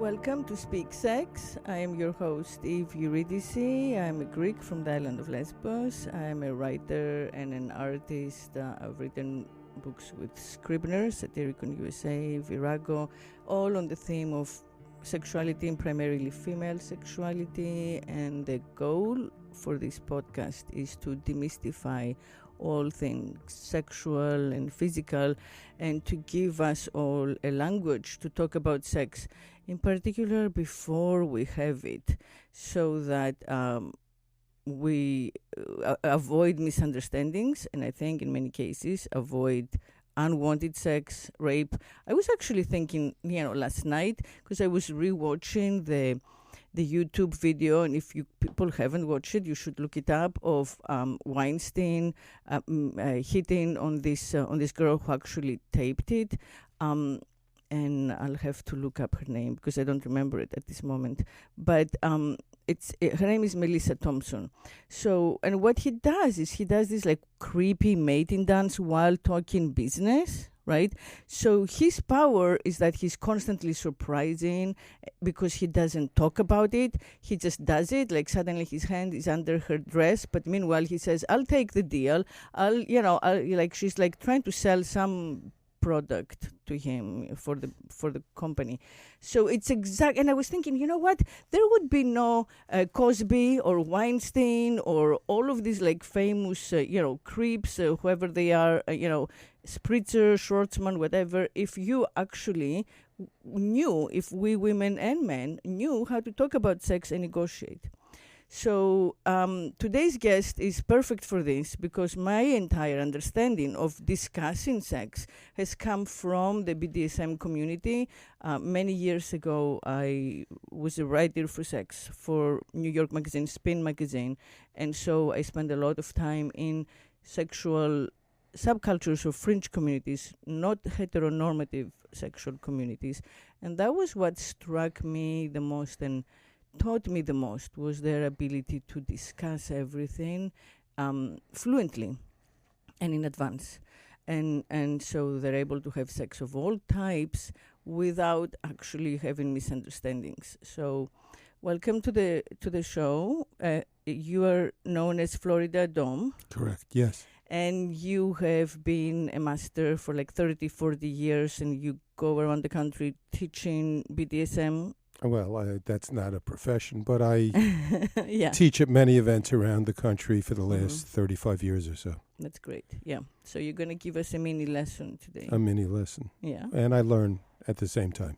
Welcome to Speak Sex. I am your host, Eve Eurydice. I'm a Greek from the island of Lesbos. I'm a writer and an artist. I've written books with Scribner, Satyricon USA, Virago, all on the theme of sexuality and primarily female sexuality. And the goal for this podcast is to demystify all things sexual and physical, and to give us all a language to talk about sex, in particular before we have it, so that we avoid misunderstandings, and I think in many cases avoid unwanted sex, rape. I was actually thinking, last night, because I was rewatching the YouTube video, and if you people haven't watched it, you should look it up, of Weinstein hitting on this girl who actually taped it. And I'll have to look up her name because I don't remember it at this moment. But her name is Melissa Thompson. So, and what he does is he does this like creepy mating dance while talking business, right? So his power is that he's constantly surprising because he doesn't talk about it. He just does it. Like suddenly his hand is under her dress, but meanwhile he says, "I'll take the deal." She's like trying to sell some product to him for the company. So it's exact. And I was thinking, you know what? There would be no Cosby or Weinstein or all of these like famous, creeps, whoever they are, Spritzer, Schwartzman, whatever, if you actually knew, if we women and men knew how to talk about sex and negotiate. So today's guest is perfect for this because my entire understanding of discussing sex has come from the BDSM community. Many years ago, I was a writer for sex for New York magazine, Spin magazine. And so I spent a lot of time in sexual subcultures or fringe communities, not heteronormative sexual communities. And that was what struck me the most and taught me the most, was their ability to discuss everything fluently and in advance. And so they're able to have sex of all types without actually having misunderstandings. So welcome to the show. You are known as Florida Dom. Correct, yes. And you have been a master for like 30, 40 years, and you go around the country teaching BDSM. Well, that's not a profession, but I teach at many events around the country for the last 35 years or so. That's great, yeah. So you're going to give us a mini lesson today. A mini lesson. Yeah. And I learn at the same time.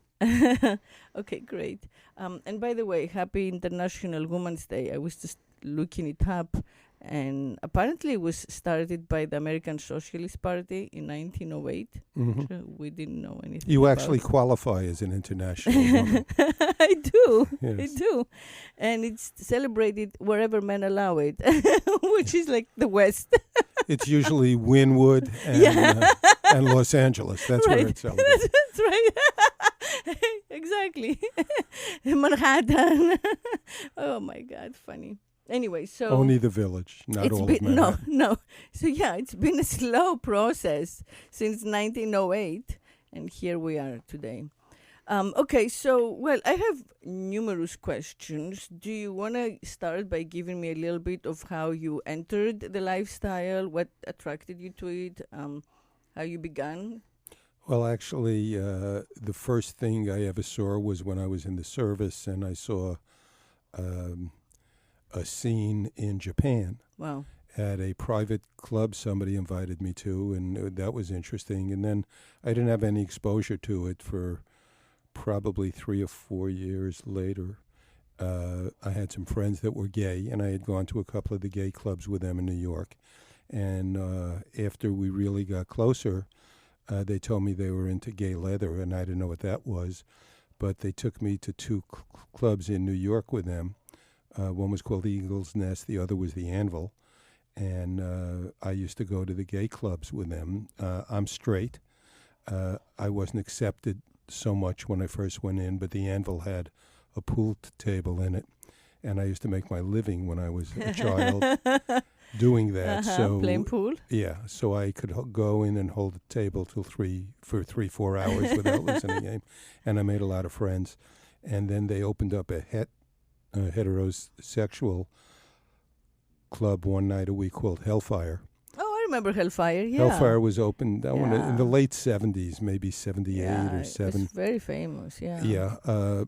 Okay, great. And by the way, happy International Women's Day. I was just looking it up, and apparently it was started by the American Socialist Party in 1908. Mm-hmm. We didn't know anything. You actually qualify as an international woman. I do. Yes. I do. And it's celebrated wherever men allow it, which is like the West. It's usually Wynwood and Los Angeles. That's right. where it's celebrated. That's right. Exactly. Manhattan. Oh my God, funny. Anyway, so only the Village, not all of Manhattan. No. So yeah, it's been a slow process since 1908, and here we are today. Okay, so well, I have numerous questions. Do you want to start by giving me a little bit of how you entered the lifestyle, what attracted you to it, how you began? Well, actually, the first thing I ever saw was when I was in the service, and I saw a scene in Japan. Wow. At a private club somebody invited me to, and that was interesting. And then I didn't have any exposure to it for probably 3 or 4 years later. I had some friends that were gay, and I had gone to a couple of the gay clubs with them in New York. And after we really got closer, they told me they were into gay leather, and I didn't know what that was. But they took me to 2 clubs in New York with them. One was called the Eagle's Nest, the other was the Anvil. And I used to go to the gay clubs with them. I'm straight. I wasn't accepted so much when I first went in, but the Anvil had a pool table in it. And I used to make my living when I was a child doing that. So playing pool? Yeah, so I could go in and hold the table till 3-4 hours without losing a game. And I made a lot of friends. and then they opened up a heterosexual club one night a week called Hellfire. Oh, I remember Hellfire. Yeah, Hellfire was open that one in the Yeah. late 70s, maybe 78 or It 7. was very famous. Yeah. Yeah.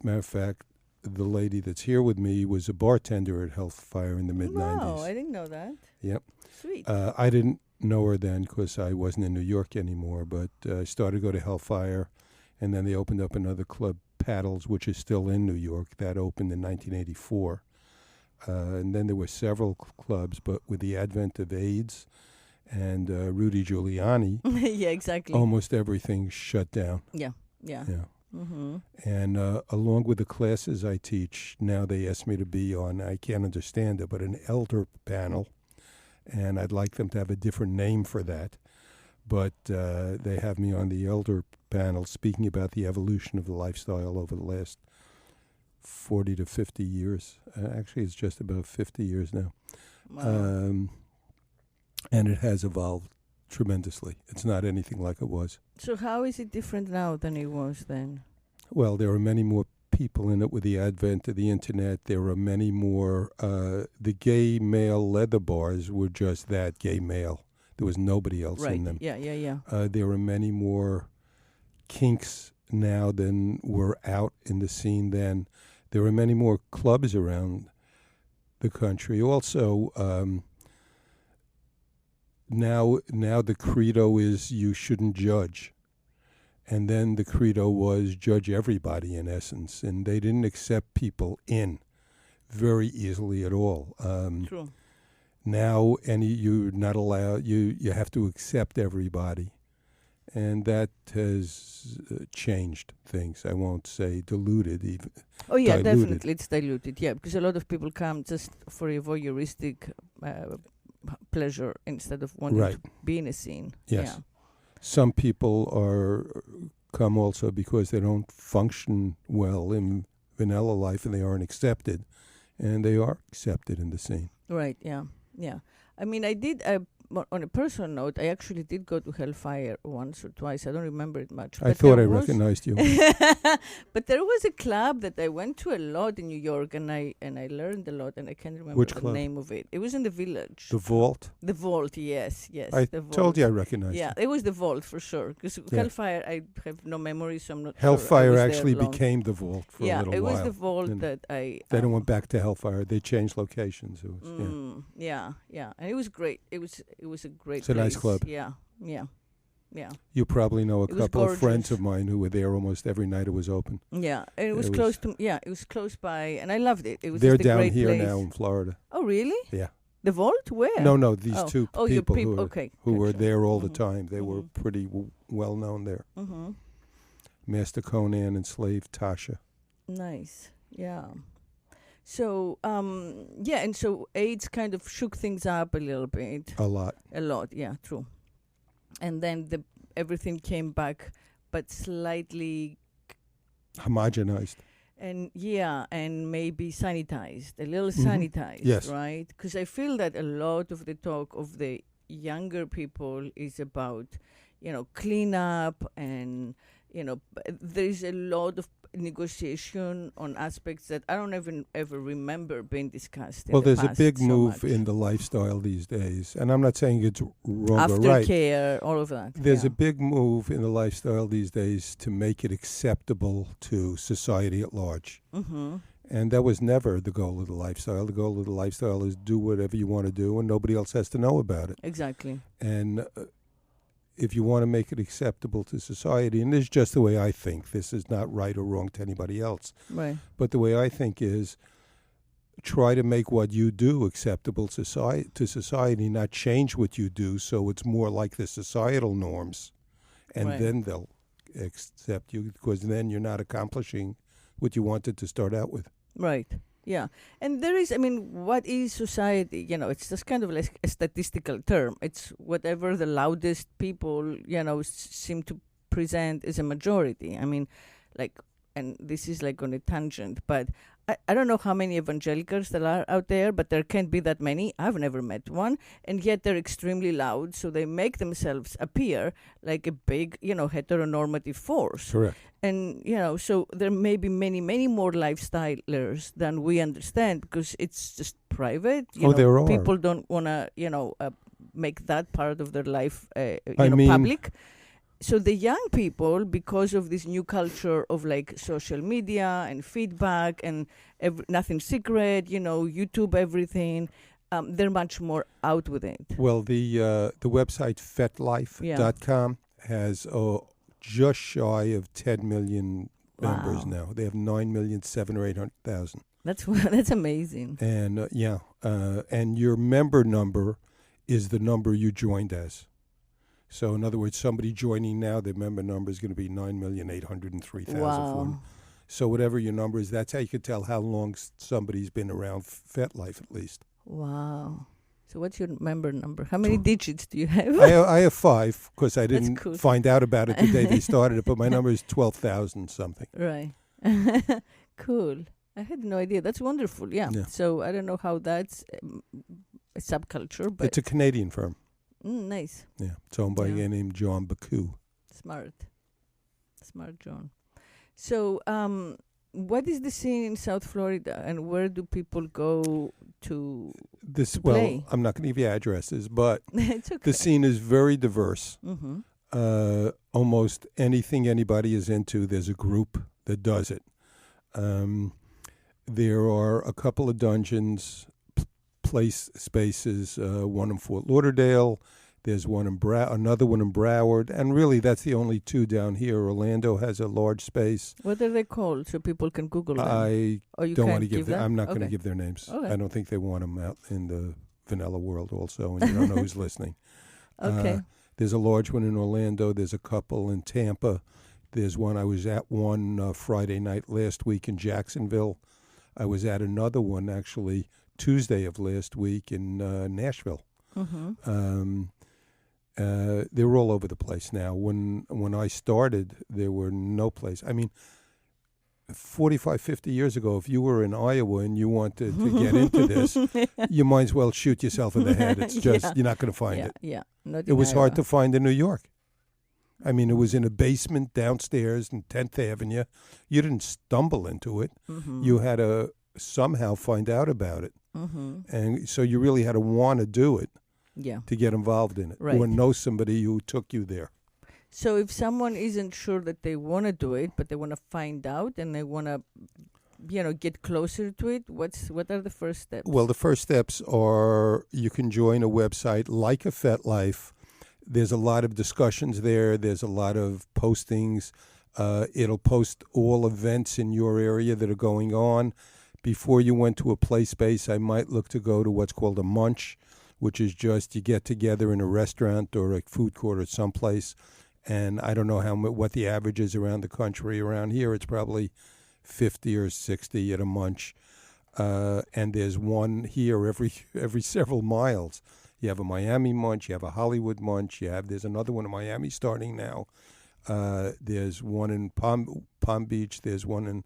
Matter of fact, the lady that's here with me was a bartender at Hellfire in the mid 90s. Wow, I didn't know that. Yep. Sweet. I didn't know her then because I wasn't in New York anymore, but I started to go to Hellfire, and then they opened up another club, Paddles, which is still in New York. That opened in 1984. And then there were several clubs, but with the advent of AIDS and Rudy Giuliani, Yeah, exactly. almost everything shut down. Yeah. Yeah. Mm-hmm. And along with the classes I teach, now they ask me to be on, I can't understand it, but an elder panel. And I'd like them to have a different name for that. But they have me on the elder panel speaking about the evolution of the lifestyle over the last 40 to 50 years. Actually, it's just about 50 years now. Wow. And it has evolved tremendously. It's not anything like it was. So how is it different now than it was then? Well, there are many more people in it with the advent of the internet. There are many more. The gay male leather bars were just that, gay male. There was nobody else in them. Yeah. There are many more kinks now than were out in the scene then. There are many more clubs around the country. Also, now the credo is you shouldn't judge. And then the credo was judge everybody, in essence. And they didn't accept people in very easily at all. True. Now, you're not allowed, you have to accept everybody. And that has changed things. I won't say diluted, even. Oh, yeah, diluted. definitely it's diluted. Yeah, because a lot of people come just for a voyeuristic pleasure instead of wanting Right. to be in a scene. Yes. Yeah. Some people come also because they don't function well in vanilla life and they aren't accepted. And they are accepted in the scene. Right, yeah. I mean, I did, on a personal note, I actually did go to Hellfire once or twice. I don't remember it much. I but thought there I was- recognized you. But there was a club that I went to a lot in New York, and I learned a lot, and I can't remember Which the club? name of it. It was in the Village. The Vault. The Vault, yes. I the Vault. told you I recognized Yeah, you. it was the Vault for sure. Because Yeah. Hellfire, I have no memory, so I'm not sure. I Hellfire was there actually long. became the Vault for a Yeah, little it while. was the Vault And that I. They don't went back to Hellfire. They changed locations. It was, Yeah, and it was great. It was a great. It's a nice place. club. Yeah. You probably know a It was couple of friends gorgeous. of mine who were there almost every night it was open. Yeah, and it was It close to. Yeah, it was close by, and I loved it. It was They're just a down great here place. now in Florida. Oh, really? Yeah. The Vault? Where? No, these Oh. two Oh, your people peop- who, okay, who were gotcha. there all the Mhm. time. They were Mhm. pretty well known there. Mm-hmm. Master Conan and Slave Tasha. Nice. Yeah. So, and so AIDS kind of shook things up a little bit. A lot. A lot, yeah, true. And then everything came back, but slightly, Homogenized. and maybe sanitized, a little Mhm. sanitized, Yes. right? Because I feel that a lot of the talk of the younger people is about, cleanup and, there's a lot of negotiation on aspects that I don't even ever remember being discussed. Well, in the there's a past big so move much. in the lifestyle these days. And I'm not saying it's wrong or right. Aftercare, all of that. There's yeah. a big move in the lifestyle these days to make it acceptable to society at large. Mm-hmm. And that was never the goal of the lifestyle. The goal of the lifestyle is do whatever you want to do and nobody else has to know about it. Exactly. And if you want to make it acceptable to society, and this is just the way I think, this is not right or wrong to anybody else, Right. but the way I think is try to make what you do acceptable to society, not change what you do so it's more like the societal norms. And Right. then they'll accept you, because then you're not accomplishing what you wanted to start out with. Right. Yeah. And there is, what is society? It's just kind of like a statistical term. It's whatever the loudest people, seem to present as a majority. and this is like on a tangent, but I don't know how many evangelicals there are out there, but there can't be that many. I've never met one, and yet they're extremely loud, so they make themselves appear like a big, heteronormative force. Correct. And, so there may be many, many more lifestylers than we understand, because it's just private. There are. People don't want to, make that part of their life, public. So the young people, because of this new culture of like social media and feedback and nothing secret, YouTube, everything, they're much more out with it. Well, the website fetlife.com has just shy of 10 million members now. They have 9,700,000 or 800,000. That's amazing. And and your member number is the number you joined as. So, in other words, somebody joining now, their member number is going to be 9,803,000. Wow. So, whatever your number is, that's how you could tell how long somebody's been around FetLife, at least. Wow. So, what's your member number? How many digits do you have? I have 5, because I didn't cool. find out about it the day they started it, but my number is 12,000 something. Right. Cool. I had no idea. That's wonderful. Yeah. So, I don't know how that's a subculture, but it's a Canadian firm. Nice. Yeah, it's owned by a guy named John Baku. Smart John. So, what is the scene in South Florida, and where do people go to play? Well, I'm not going to give you addresses, but it's okay. The scene is very diverse. Mm-hmm. Almost anything anybody is into, there's a group that does it. There are a couple of dungeons, place spaces, one in Fort Lauderdale, there's one in another one in Broward, and really that's the only 2 down here. Orlando has a large space. What are they called, so people can Google them? I don't want to give them. I'm not going to give their names. Okay. I don't think they want them out in the vanilla world also, and you don't know who's listening. Okay. There's a large one in Orlando. There's a couple in Tampa. There's one. I was at one Friday night last week in Jacksonville. I was at another one actually Tuesday of last week in Nashville. Mm-hmm. They're all over the place now. When I started, there were no place. I mean, 45, 50 years ago, if you were in Iowa and you wanted to get into this, you might as well shoot yourself in the head. It's just, you're not going to find it. Yeah, it was hard to find in New York. I mean, it was in a basement downstairs in 10th Avenue. You didn't stumble into it. Mm-hmm. You had to somehow find out about it. Mm-hmm. And so you really had to want to do it. Yeah. To get involved in it, right. Or know somebody who took you there. So if someone isn't sure that they want to do it, but they want to find out and they want to, get closer to it, what are the first steps? Well, the first steps are you can join a website like a FetLife. There's a lot of discussions there. There's a lot of postings. It'll post all events in your area that are going on. Before you went to a play space, I might look to go to what's called a munch, which is just you get together in a restaurant or a food court or someplace, and I don't know what the average is around the country. Around here, it's probably 50 or 60 at a munch, and there's one here every several miles. You have a Miami munch, you have a Hollywood munch, there's another one in Miami starting now. There's one in Palm Beach. There's one in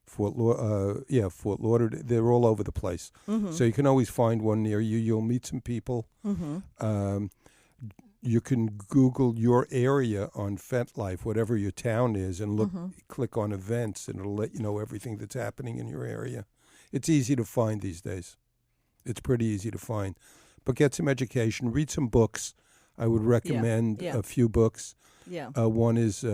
Fort Lauderdale. They're all over the place. Mm-hmm. So you can always find one near you. You'll meet some people. Mm-hmm. You can Google your area on FetLife, whatever your town is, and click on events, and it'll let you know everything that's happening in your area. It's easy to find these days. It's pretty easy to find. But get some education. Read some books. I would recommend a few books. Yeah. One is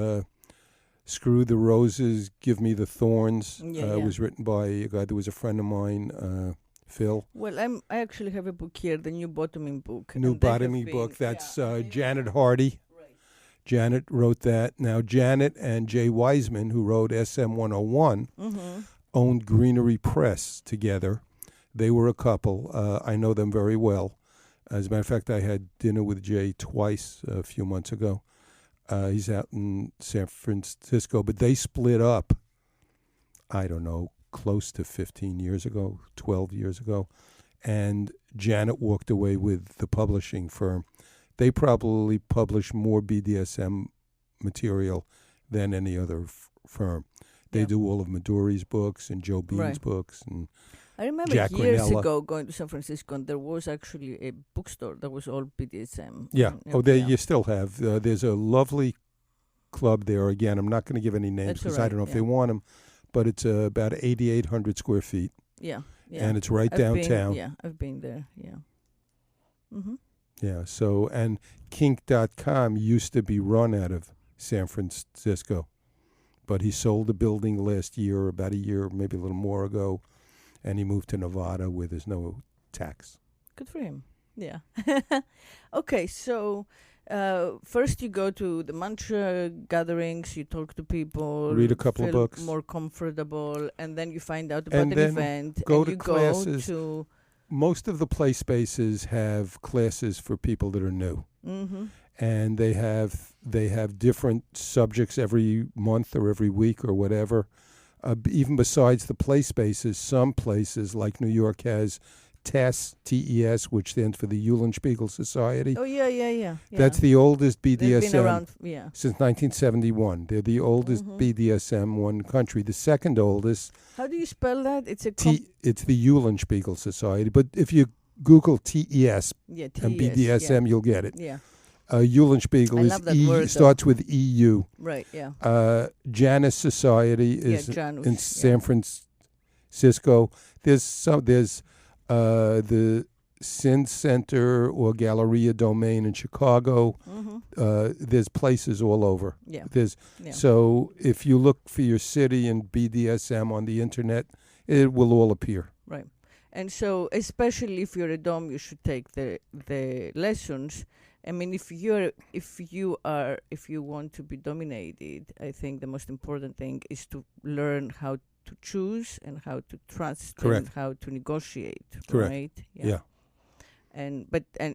Screw the Roses, Give Me the Thorns. It was written by a guy that was a friend of mine, Phil. Well, I actually have a book here, the New Bottoming book. New Bottoming book. That's Janet Hardy. Right. Janet wrote that. Now, Janet and Jay Wiseman, who wrote SM 101, owned Greenery Press together. They were a couple. I know them very well. As a matter of fact, I had dinner with Jay twice a few months ago. He's out in San Francisco, but they split up, I don't know, close to 15 years ago, 12 years ago, and Janet walked away with the publishing firm. They probably publish more BDSM material than any other firm. They Yeah. do all of Midori's books and Joe Bean's Right. books and I remember Jack years Granella. ago going to San Francisco, and there was actually a bookstore that was all BDSM. yeah. And, Oh, they yeah. you still have. There's a lovely club there. Again, I'm not going to give any names That's because all I don't know right, if they want them, but it's about 8,800 square feet, Yeah. Yeah. and it's right I've downtown. I've been there. Yeah. Mm-hmm. Yeah. So, and kink.com used to be run out of San Francisco, but he sold the building last year, about a year, maybe a little more ago, and he moved to Nevada where there's no tax. Good for him. Yeah. Okay, so first you go to the mantra gatherings, you talk to people, Read a couple of feel books. more comfortable, and then you find out about And an then event. go and to you classes. Go to Most of the play spaces have classes for people that are new. mm-hmm. And they have different subjects every month or every week or whatever. Even besides the play spaces, some places like New York has TES, T-E-S, which stands for the Eulenspiegel Society. Oh yeah. That's the oldest They've BDSM been around, since 1971. They're the oldest Mhm. BDSM one country. The second oldest, How do you spell that? It's a it's the Eulenspiegel Society. But if you Google TES yeah, and TES, BDSM, you'll get it. Yeah. Eulenspiegel I is love that word, though. starts with EU. Right. Yeah. Janus Society is Janus, in San Francisco. There's the Sin Center or Galleria Domain in Chicago. Mm-hmm. There's places all over. Yeah. Yeah. So if you look for your city and BDSM on the internet, it will all appear. Right. And so, especially if you're a dom, you should take the lessons. I mean, if you want to be dominated, I think the most important thing is to learn how to choose and how to trust Correct. and how to negotiate. Correct. Right? Yeah. And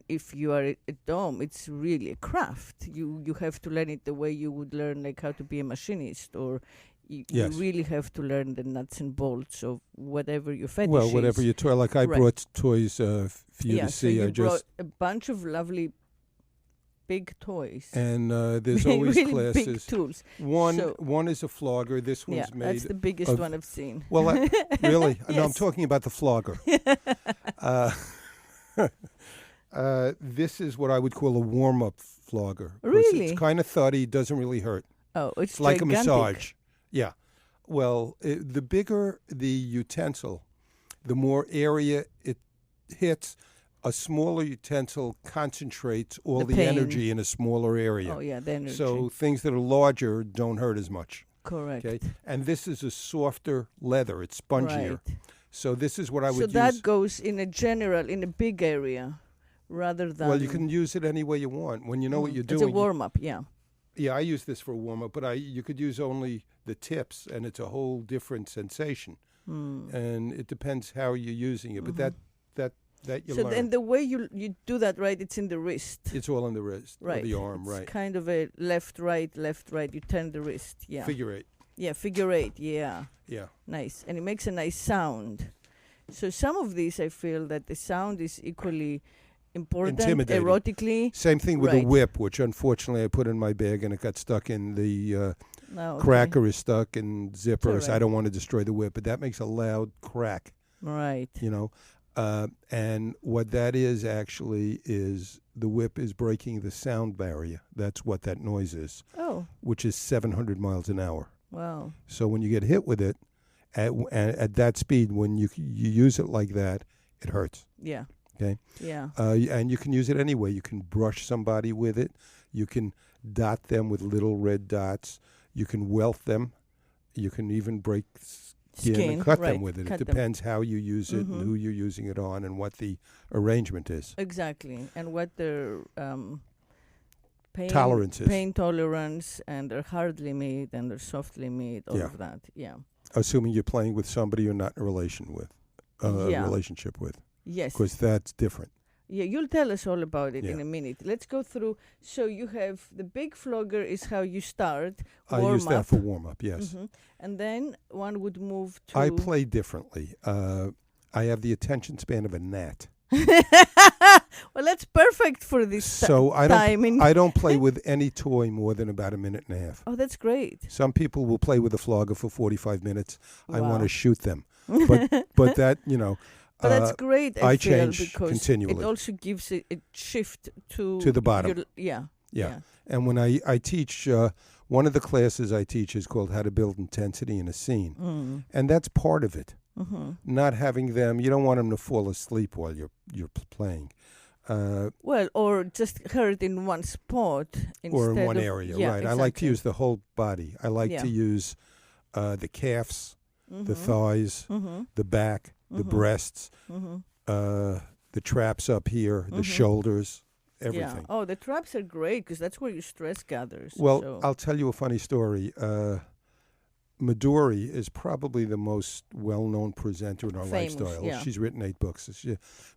if you are a dom, it's really a craft. You have to learn it the way you would learn like how to be a machinist, or you really have to learn the nuts and bolts of whatever your fetish Well, is. whatever you toy. Like I Right. brought toys for you to So see. you I brought just a bunch of lovely big toys. and there's always really classes. big tools. One is a flogger. This Yeah, one's made. that's the biggest of- one I've seen. Well, really? No, I'm Yes. talking about the flogger. This is what I would call a warm-up flogger. 'Cause Really? It's kind of thuddy. Doesn't really hurt. Oh, It's like gigantic. a massage. Yeah. Well, the bigger the utensil, the more area it hits. A smaller utensil concentrates all The the pain. energy in a smaller area. Oh, yeah, the energy. So things that are larger don't hurt as much. Correct. Okay, and this is a softer leather; it's spongier. Right. So this is what I So would that use. goes in a big area, rather than. Well, you can use it any way you want when you know what you're It's doing. a warm up. Yeah. Yeah, I use this for a warm up, but you could use only the tips, and it's a whole different sensation. And it depends how you're using it, but that you So learn. then the way you do that, right? It's in the wrist. It's all in the wrist Right. or the arm, It's right? kind of a left, right. You turn the wrist. Yeah. Figure eight. Yeah, figure eight. Yeah. Yeah. Nice. And it makes a nice sound. So some of these, I feel that the sound is equally important, Intimidating. erotically. Same thing with Right. a whip, which unfortunately I put in my bag and it got stuck in the No, okay. cracker is stuck in zippers. all I right. don't want to destroy the whip, but that makes a loud crack, Right. you know. And what that is actually is the whip is breaking the sound barrier. That's what that noise is, Oh, which is 700 miles an hour. wow. So when you get hit with it at that speed, when you use it like that, it hurts. Yeah. Okay. Yeah. And you can use it anyway. You can brush somebody with it. You can dot them with little red dots. You can welt them. You can even break skin and cut right. them with it. Cut It them. depends how you use it and who you're using it on and what the arrangement is. Exactly. And what their pain Tolerances. pain tolerance, and their hard limit and their soft limit, all Yeah. of that. Yeah. Assuming you're playing with somebody you're not in a relation with, Yeah. relationship with, Yes. because that's different. Yeah, you'll tell us all about it in Yeah. a minute. Let's go through. So you have the big flogger is how you start. I warm use that up. for warm up. Yes. Mhm. And then one would move to. I play differently. I have the attention span of a gnat. Well, that's perfect for this So timing. I don't play with any toy more than about a minute and a half. Oh, that's great. Some people will play with a flogger for 45 minutes. I want Wow. to shoot them. But that, But that's great. I feel, change because continually. it also gives a shift to the bottom. Yeah. And when I teach, one of the classes I teach is called How to Build Intensity in a Scene. Mm. And that's part of it. Mm-hmm. Not having them, you don't want them to fall asleep while you're playing. Well, or just hurt in one spot or in instead one of- area, yeah, right. I like to exactly. use the whole body. I like Yeah. to use the calves, the Mhm. thighs, Mhm. the back, the Mhm. breasts, Mhm. the traps up here, the Mhm. shoulders, Yeah. everything. Oh, the traps are great because that's where your stress gathers. Well, so. I'll tell you a funny story. Midori is probably the most well-known presenter in our Famous, lifestyle. yeah. She's written 8 books.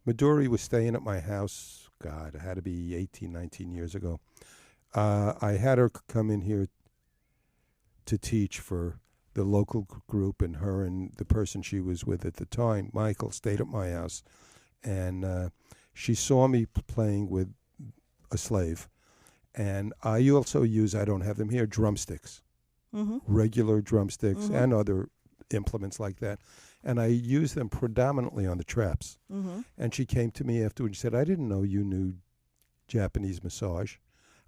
Midori was staying at my house, God, it had to be 18, 19 years ago. I had her come in here to teach for the local group, and her and the person she was with at the time, Michael, stayed at my house. And she saw me playing with a slave. And I also use, I don't have them here, drumsticks. Mm-hmm. Regular drumsticks Mhm. and other implements like that. And I use them predominantly on the traps. Mm-hmm. And she came to me afterwards and said, I didn't know you knew Japanese massage.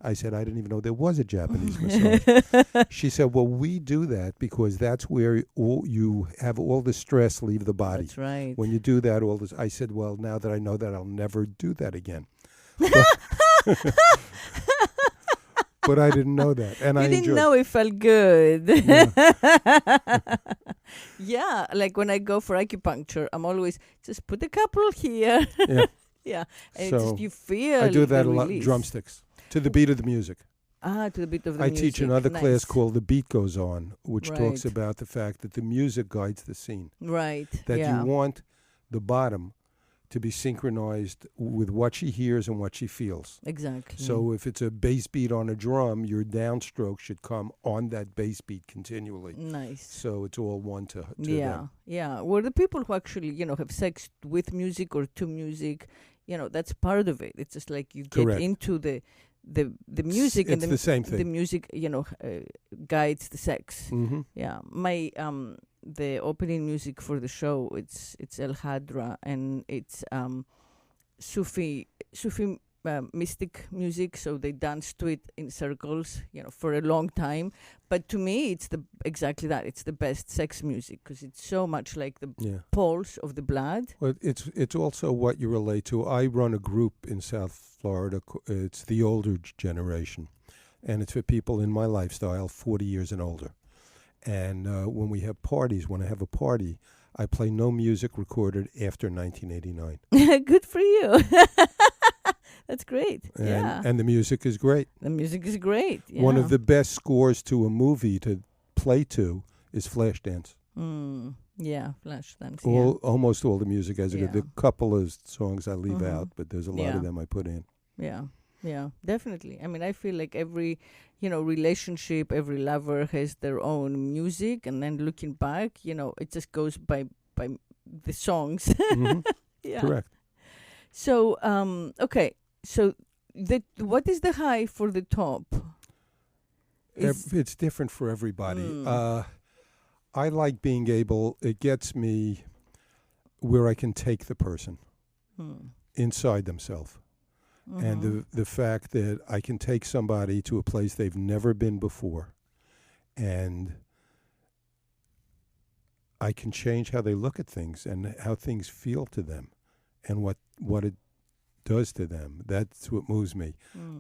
I said, I didn't even know there was a Japanese massage. She said, well, we do that because that's where you have all the stress leave the body. That's right. When you do that, all this. I said, well, now that I know that, I'll never do that again. But I didn't know that, and you I didn't enjoyed. know it felt good. Yeah. Yeah, like when I go for acupuncture, I'm always just put a couple here. Yeah. Yeah, and So it's just you feel. I do that the a lot. release. Drumsticks to the beat of the music. To the beat of the I music. teach another Nice. class called The Beat Goes On, which talks Right. about the fact that the music guides the scene. Right. That yeah. you want the bottom to be synchronized with what she hears and what she feels. Exactly. So if it's a bass beat on a drum, your downstroke should come on that bass beat continually. Nice. So it's all one to Yeah, them. yeah. Well, the people who actually, have sex with music or to music, that's part of it. It's just like you get Correct. into the music, and It's the same thing. the music, guides the sex. Mm-hmm. Yeah, my the opening music for the show, it's El Hadra, and it's Sufi mystic music. So they dance to it in circles, for a long time. But to me, it's exactly that. It's the best sex music because it's so much like the Yeah. pulse of the blood. Well, it's also what you relate to. I run a group in South Florida. It's the older generation, and it's for people in my lifestyle, 40 years and older. And when we have parties, when I have a party, I play no music recorded after 1989. Good for you. That's great. And, yeah. and the music is great. The music is great. Yeah. One of the best scores to a movie to play to is Flashdance. Yeah, Flashdance. Almost all the music has a good. Yeah. The couple of songs I leave Mhm. out, but there's a lot Yeah. of them I put in. Yeah, definitely. I mean, I feel like every, relationship, every lover has their own music, and then looking back, it just goes by the songs. Mhm. Yeah. Correct. So, okay. So, what is the high for the top? It's different for everybody. Mm. I like being able. It gets me where I can take the person inside themselves. And the fact that I can take somebody to a place they've never been before, and I can change how they look at things and how things feel to them, and what it does to them. That's what moves me.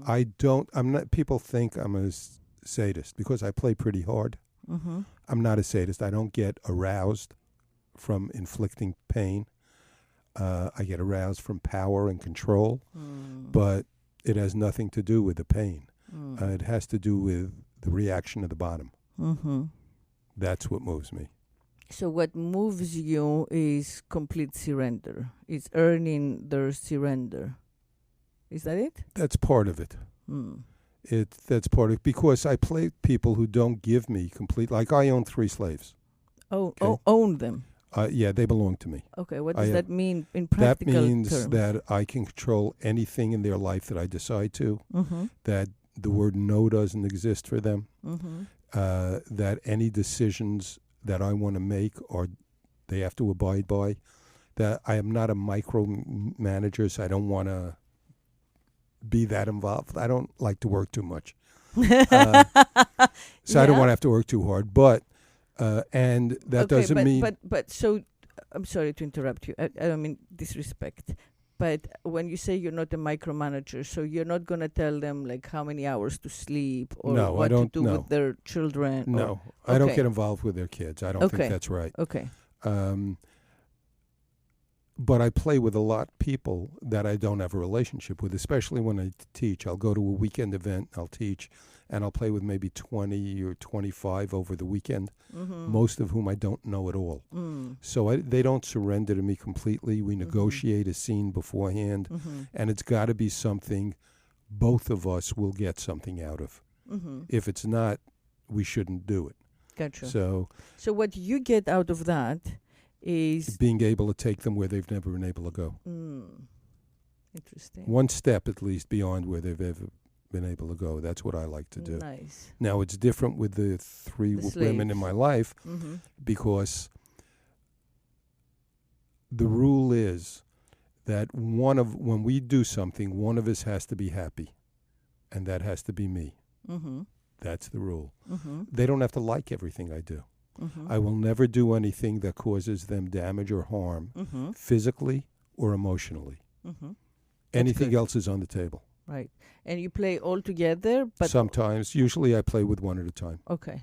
I'm not. People think I'm a sadist because I play pretty hard. Mm-hmm. I'm not a sadist. I don't get aroused from inflicting pain. I get aroused from power and control, but it has nothing to do with the pain. It has to do with the reaction of the bottom. Mm-hmm. That's what moves me. So what moves you is complete surrender. It's earning their surrender. Is that it? That's part of it. That's part of it because I play people who don't give me complete. Like I own 3 slaves. Oh, Okay. own them. Yeah, they belong to me. Okay, what I does have- that mean in That practical means terms? that I can control anything in their life that I decide to, Mm-hmm. that the word no doesn't exist for them, Mm-hmm. that any decisions that I want to make or they have to abide by, that I am not a micromanager, so I don't want to be that involved. I don't like to work too much. So I don't want to have to work too hard. But, and that doesn't mean... But so, I'm sorry to interrupt you. I don't mean disrespect. But when you say you're not a micromanager, so you're not going to tell them like how many hours to sleep or No, what I don't, to do no. with their children? No, I don't Okay. get involved with their kids. I don't think Okay. that's right. Okay. But I play with a lot of people that I don't have a relationship with, especially when I teach. I'll go to a weekend event, I'll teach, and I'll play with maybe 20 or 25 over the weekend, most of whom I don't know at all. So they don't surrender to me completely. We negotiate a scene beforehand, and it's got to be something both of us will get something out of. If it's not, we shouldn't do it. Gotcha. So what you get out of that is being able to take them where they've never been able to go. Interesting. One step at least beyond where they've ever been able to go. That's what I like to do. Nice. Now, it's different with the three women in my life because the rule is that when we do something, one of us has to be happy, and that has to be me. That's the rule. They don't have to like everything I do. I will never do anything that causes them damage or harm, physically or emotionally. Anything else is on the table. Right. And you play all together? But sometimes. Usually I play with one at a time. Okay.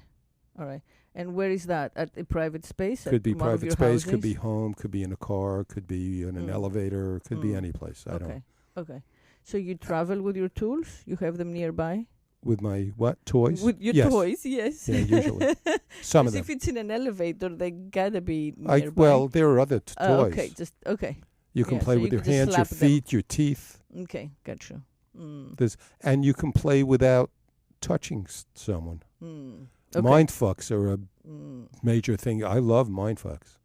All right. And where is that? At a private space? Could be one of private your space, houses? could be home, could be in a car, could be in an elevator, could be any place. I don't. Okay. So you travel with your tools? You have them nearby? With my what? Toys? With your Yes. toys, yes. Yeah, usually. Some of them. If it's in an elevator, they gotta be nearby. Well, there are other toys. Okay. You can Yeah, play so with you your can just hands, your slap them. feet, your teeth. Okay, gotcha. And you can play without touching someone. Okay. Mind fucks are a major thing. I love mind fucks.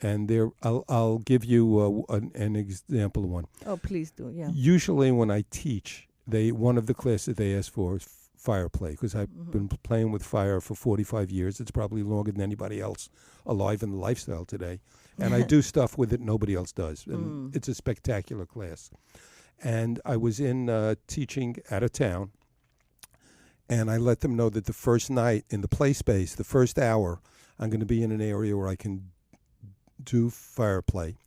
And I'll give you an example of one. Oh, please do, yeah. Usually when I teach, one of the classes they ask for is fire play, because I've been playing with fire for 45 years. It's probably longer than anybody else alive in the lifestyle today. And I do stuff with it nobody else does. And it's a spectacular class. And I was in teaching out of town, and I let them know that the first night in the play space, the first hour, I'm going to be in an area where I can do fire play.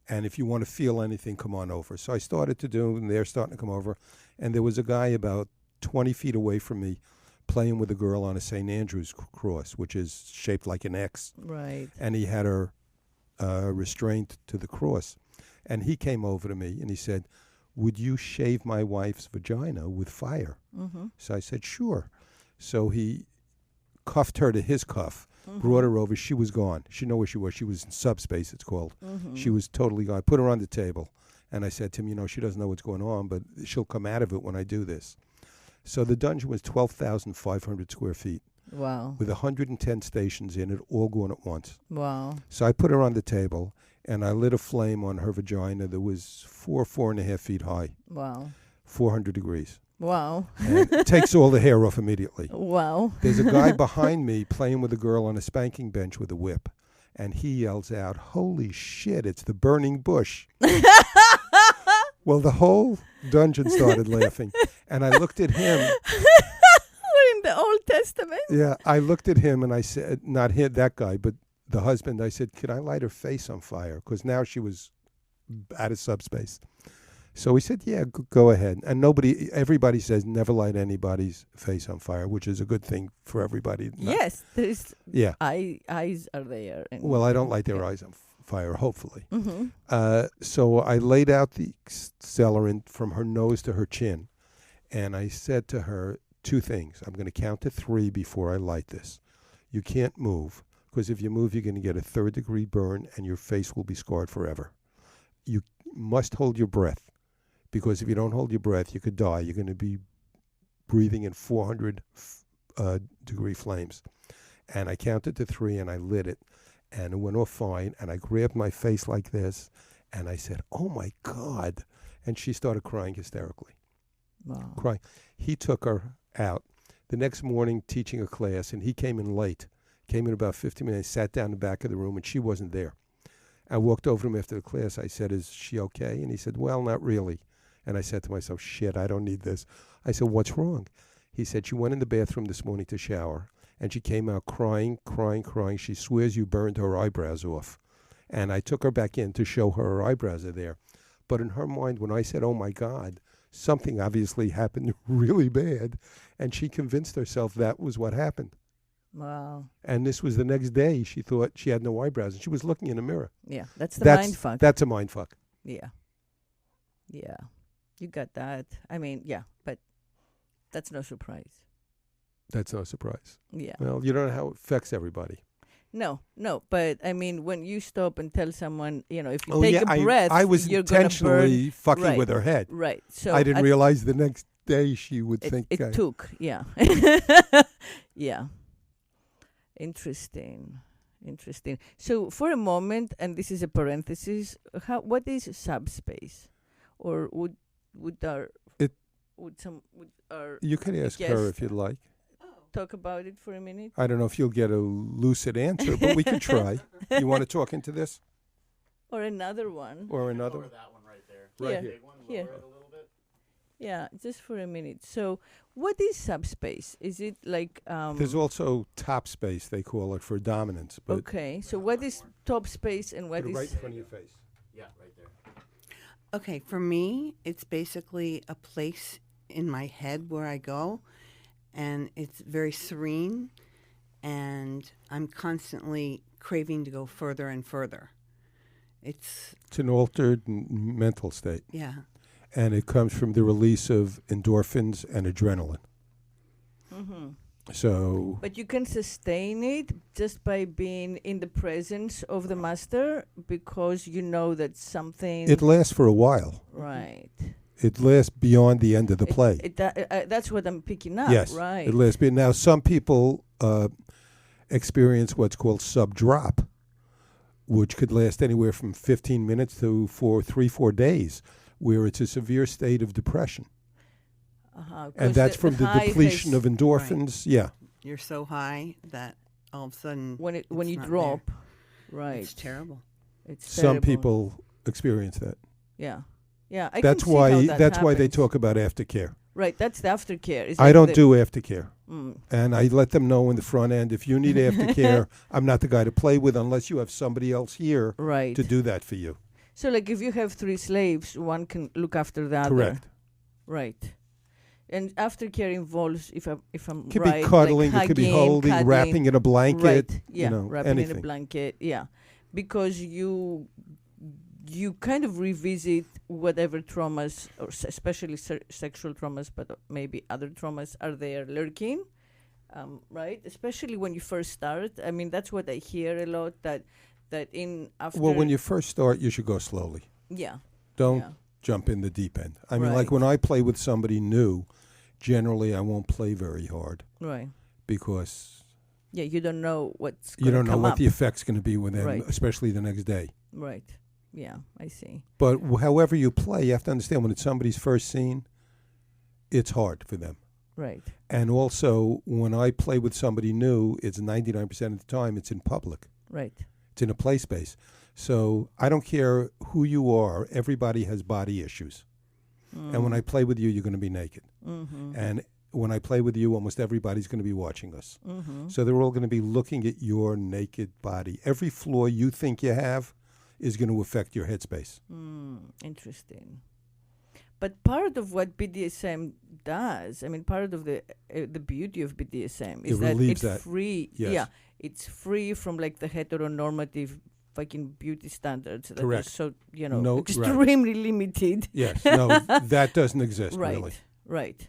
And if you want to feel anything, come on over. So I started to do, and they're starting to come over. And there was a guy about 20 feet away from me playing with a girl on a St. Andrew's cross, which is shaped like an X. Right. And he had her restrained to the cross. And he came over to me and he said, "Would you shave my wife's vagina with fire?" So I said, "Sure." So he cuffed her to his cuff, brought her over. She was gone. She didn't know where she was. She was in subspace, it's called. She was totally gone. I put her on the table. And I said to him, she doesn't know what's going on, but she'll come out of it when I do this. So the dungeon was 12,500 square feet. Wow. With 110 stations in it, all going at once. Wow. So I put her on the table, and I lit a flame on her vagina that was 4.5 feet high. Wow. 400 degrees. Wow. And it takes all the hair off immediately. Wow. There's a guy behind me playing with a girl on a spanking bench with a whip. And he yells out, "Holy shit, it's the burning bush." Well, the whole dungeon started laughing. And I looked at him. We're in the Old Testament. Yeah, I looked at him and I said, not him, that guy, but the husband, I said, "Could I light her face on fire?" Because now she was out of subspace. So he said, "Yeah, go ahead." And everybody says never light anybody's face on fire, which is a good thing for everybody. Yes, there's eyes are there. Well, I don't light their eyes on fire, hopefully. So I laid out the accelerant from her nose to her chin, and I said to her two things. I'm going to count to 3 before I light this. You can't move, because if you move, you're going to get a 3rd-degree burn, and your face will be scarred forever. You must hold your breath, because if you don't hold your breath, you could die. You're going to be breathing in 400 degree flames. And I counted to 3, and I lit it. and it went off fine. And I grabbed my face like this, and I said, "Oh my God!" And she started crying hysterically. Wow. Crying. He took her out the next morning teaching a class, and he came in late. Came in about 50 minutes, sat down in the back of the room, and she wasn't there. I walked over to him after the class. I said, "Is she okay?" And he said, "Well, not really." And I said to myself, "Shit, I don't need this." I said, "What's wrong?" He said, "She went in the bathroom this morning to shower, and she came out crying, crying, crying. She swears you burned her eyebrows off." And I took her back in to show her eyebrows are there. But in her mind, when I said, "Oh, my God," something obviously happened really bad, and she convinced herself that was what happened. Wow. And this was the next day. She thought she had no eyebrows, and she was looking in a mirror. Yeah, that's mind fuck. That's a mind fuck. Yeah. Yeah. You got that. I mean, yeah, but that's no surprise. That's no surprise. Yeah. Well, you don't know how it affects everybody. No, but I mean, when you stop and tell someone, if you take a breath, I was you're intentionally fucking right, with her head. Right. So I didn't realize the next day she would think it took. Yeah. Yeah. Interesting. So for a moment, and this is a parenthesis, what is subspace, or would our you can ask her if you'd like. Talk about it for a minute? I don't know if you'll get a lucid answer, but we can try. You want to talk into this? Or another one? Or another? Lower that one right there. Right here. Big one, Here. lower it a little bit. Yeah, just for a minute. So what is subspace? Is it like... There's also top space, they call it, for dominance. But okay, so what is top space and what put it is... right in front of your face. Yeah, right there. Okay, for me, it's basically a place in my head where I go, and it's very serene, and I'm constantly craving to go further and further. It's an altered mental state. Yeah. And it comes from the release of endorphins and adrenaline. Mm-hmm. So... But you can sustain it just by being in the presence of the master, because you know that something... It lasts for a while. Right. It lasts beyond the end of the play. That's what I'm picking up. Yes, right. it lasts. Now, some people experience what's called sub-drop, which could last anywhere from 15 minutes to 3-4 days, where it's a severe state of depression. And that's from the depletion of endorphins. Right. Yeah. You're so high that all of a sudden... When you drop, there. right. It's terrible. Some people experience that. Yeah. Yeah, that's can see how that that's happens. why they talk about aftercare. Right, that's the aftercare. I don't do aftercare. And I let them know in the front end, if you need aftercare, I'm not the guy to play with unless you have somebody else here to do that for you. So like if you have 3 slaves, one can look after the other. Correct. Right. And aftercare involves, if I'm right, could right, be cuddling, like it could be hugging, holding, cuddling, wrapping in a blanket, right. Yeah, wrapping anything. in a blanket, yeah. Because you kind of revisit whatever traumas, or especially sexual traumas, but maybe other traumas are there lurking, right? Especially when you first start. I mean, that's what I hear a lot, that in after... Well, when you first start, you should go slowly. Yeah. Don't jump in the deep end. I mean, like when I play with somebody new, generally I won't play very hard. Right. Because... Yeah, you don't know what's going to come up. You don't know what the effect's going to be with them, right. especially the next day. Right. Yeah, I see. But however you play, you have to understand when it's somebody's first scene, it's hard for them. Right. And also, when I play with somebody new, it's 99% of the time it's in public. Right. It's in a play space. So I don't care who you are. Everybody has body issues. And when I play with you, you're going to be naked. Mm-hmm. And when I play with you, almost everybody's going to be watching us. Mm-hmm. So they're all going to be looking at your naked body. Every flaw you think you have is going to affect your headspace. Interesting. But part of what BDSM does, I mean, part of the beauty of BDSM is that it's free. Yes. Yeah, it's free from like the heteronormative fucking beauty standards that Correct. are so, extremely limited. Yes, no, that doesn't exist, right, really. Right.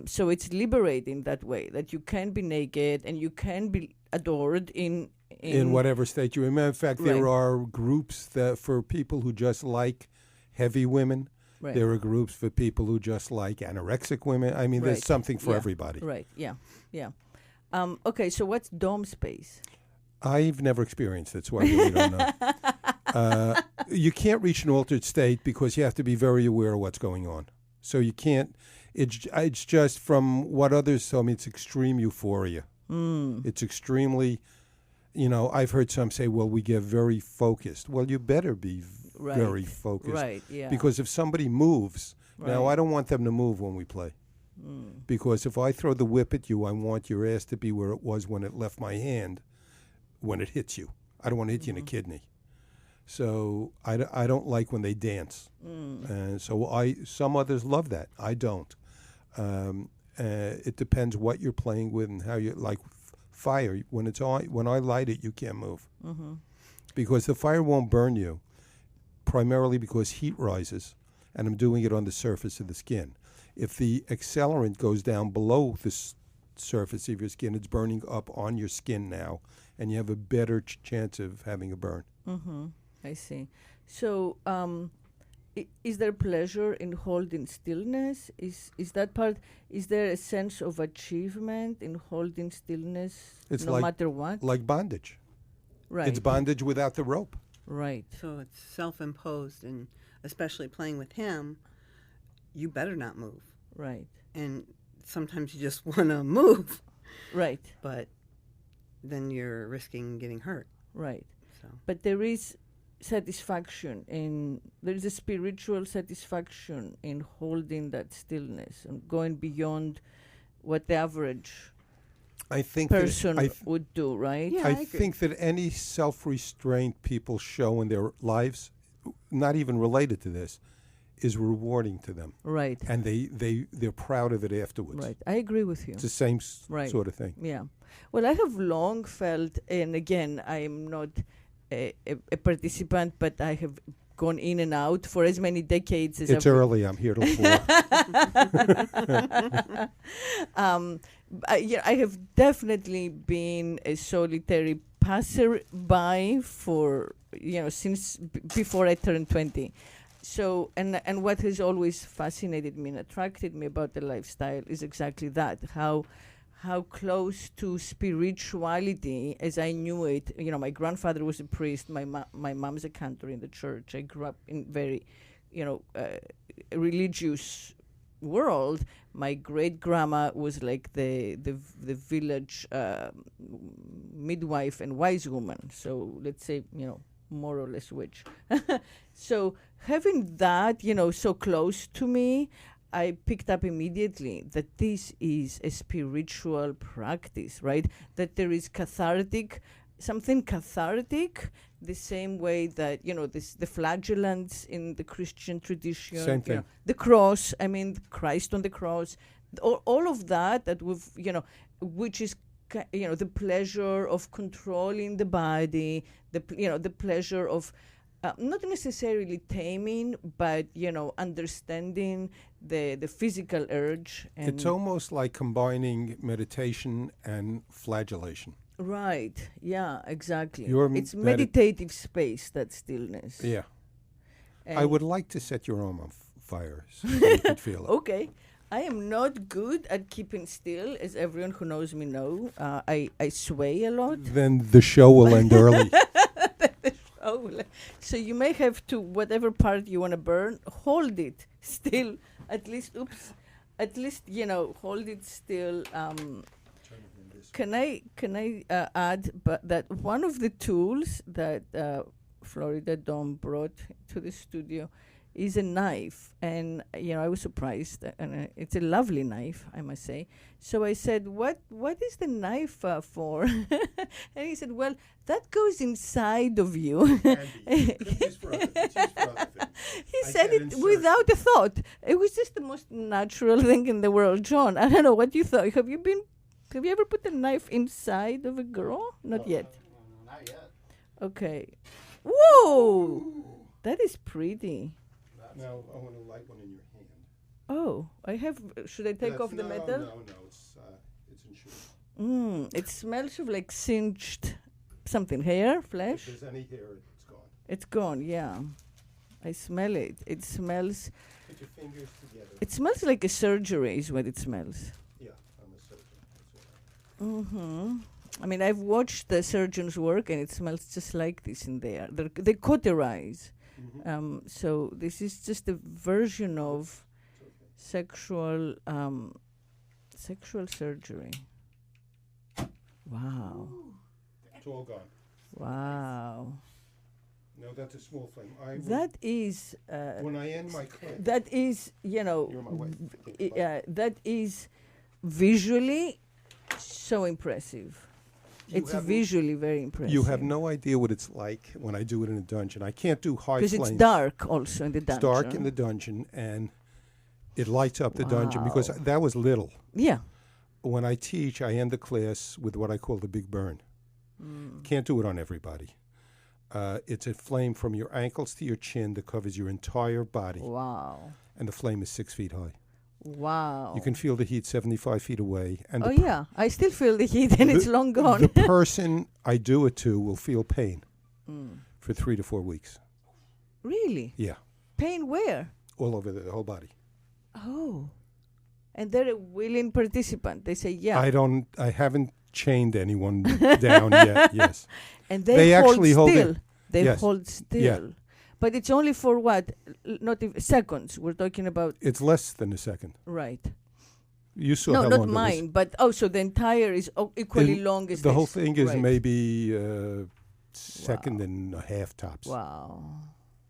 So it's liberating that way, that you can be naked and you can be adored in whatever state you're in. In fact, there are groups that for people who just like heavy women. Right. There are groups for people who just like anorexic women. I mean, there's something for everybody. Right, yeah. Okay, so what's dom space? I've never experienced it, so I really don't know. You can't reach an altered state because you have to be very aware of what's going on. So you can't. It's just from what others tell me. It's extreme euphoria. It's extremely. I've heard some say, "Well, we get very focused." Well, you better be very focused, right? Yeah. Because if somebody moves, now I don't want them to move when we play. Because if I throw the whip at you, I want your ass to be where it was when it left my hand, when it hits you. I don't want to hit you in the kidney. So I don't like when they dance. And so some others love that. I don't. It depends what you're playing with and how you like fire. When it's on, when I light it, you can't move. Because the fire won't burn you, primarily because heat rises, and I'm doing it on the surface of the skin. If the accelerant goes down below the surface of your skin, it's burning up on your skin now, and you have a better chance of having a burn. I see. So, is there pleasure in holding stillness? Is that part? Is there a sense of achievement in holding stillness, no matter what? Like bondage. Right. It's bondage without the rope. Right. So it's self-imposed, and especially playing with him, you better not move. Right. And sometimes you just want to move. Right. But then you're risking getting hurt. Right. So. But there is satisfaction there is a spiritual satisfaction in holding that stillness and going beyond what the average person would do, right? Yeah, I agree. think that any self-restraint people show in their lives, not even related to this, is rewarding to them. Right. And they're proud of it afterwards. Right. I agree with you. It's the same sort of thing. Yeah. Well, I have long felt, and again, I am not a participant, but I have gone in and out for as many decades as it's early. I'm here till 4. I have definitely been a solitary passerby for since before I turned 20. So and what has always fascinated me and attracted me about the lifestyle is exactly that, how close to spirituality as I knew it. My grandfather was a priest. My mom's a cantor in the church. I grew up in very, religious world. My great grandma was like the village midwife and wise woman. So let's say more or less witch. So having that so close to me, I picked up immediately that this is a spiritual practice, right? That there is something cathartic, the same way that, the flagellants in the Christian tradition. Same thing. The cross, Christ on the cross, all of that we've, which is, the pleasure of controlling the body, the pleasure of not necessarily taming, but understanding the physical urge. And it's almost like combining meditation and flagellation. Right. Yeah. Exactly. It's meditative space, that stillness. Yeah. And I would like to set your arm on fire so you could feel it. Okay. I am not good at keeping still, as everyone who knows me know. I sway a lot. Then the show will end early. So you may have to, whatever part you want to burn, hold it still. At least, hold it still. Can I add that one of the tools that Florida Dom brought to the studio is a knife, and I was surprised, and it's a lovely knife, I must say. So I said, "What is the knife for?" And he said, "Well, that goes inside of you." He said it without a thought. It was just the most natural thing in the world. John, I don't know what you thought. Have you ever put a knife inside of a girl? Not yet. Not yet. Okay. Whoa, that is pretty. Now I want to light one in your hand. Oh, I have. Should I take off the metal? No, it's insured. It smells of like singed something. Hair, flesh. If there's any hair, it's gone. It's gone. Yeah, I smell it. It smells. Put your fingers together. It smells like a surgery. Is what it smells. Yeah, I'm a surgeon. That's all right. I mean, I've watched the surgeons work, and it smells just like this in there. They cauterize. So this is just a version of sexual surgery. Wow. It's all gone. Wow. No, that's a small flame. That is. When I end my clip, That is, you're my wife. that is visually so impressive. It's visually very impressive. You have no idea what it's like when I do it in a dungeon. I can't do high flames. Because it's dark also in the dungeon. It's dark in the dungeon, and it lights up the dungeon because that was little. Yeah. When I teach, I end the class with what I call the big burn. Can't do it on everybody. It's a flame from your ankles to your chin that covers your entire body. Wow. And the flame is 6 feet high. Wow. You can feel the heat 75 feet away. And yeah. I still feel the heat and it's long gone. The person I do it to will feel pain for 3 to 4 weeks. Really? Yeah. Pain where? All over the whole body. Oh. And they're a willing participant. They say, yeah. I haven't chained anyone down yet, yes. And they hold actually still. hold it. They Yes. hold still. Yeah. But it's only for what? Not even seconds. We're talking about. It's less than a second. Right. You saw No, how not long mine. But so the entire is equally long as the this. whole thing is Right. maybe second and a half tops. Wow.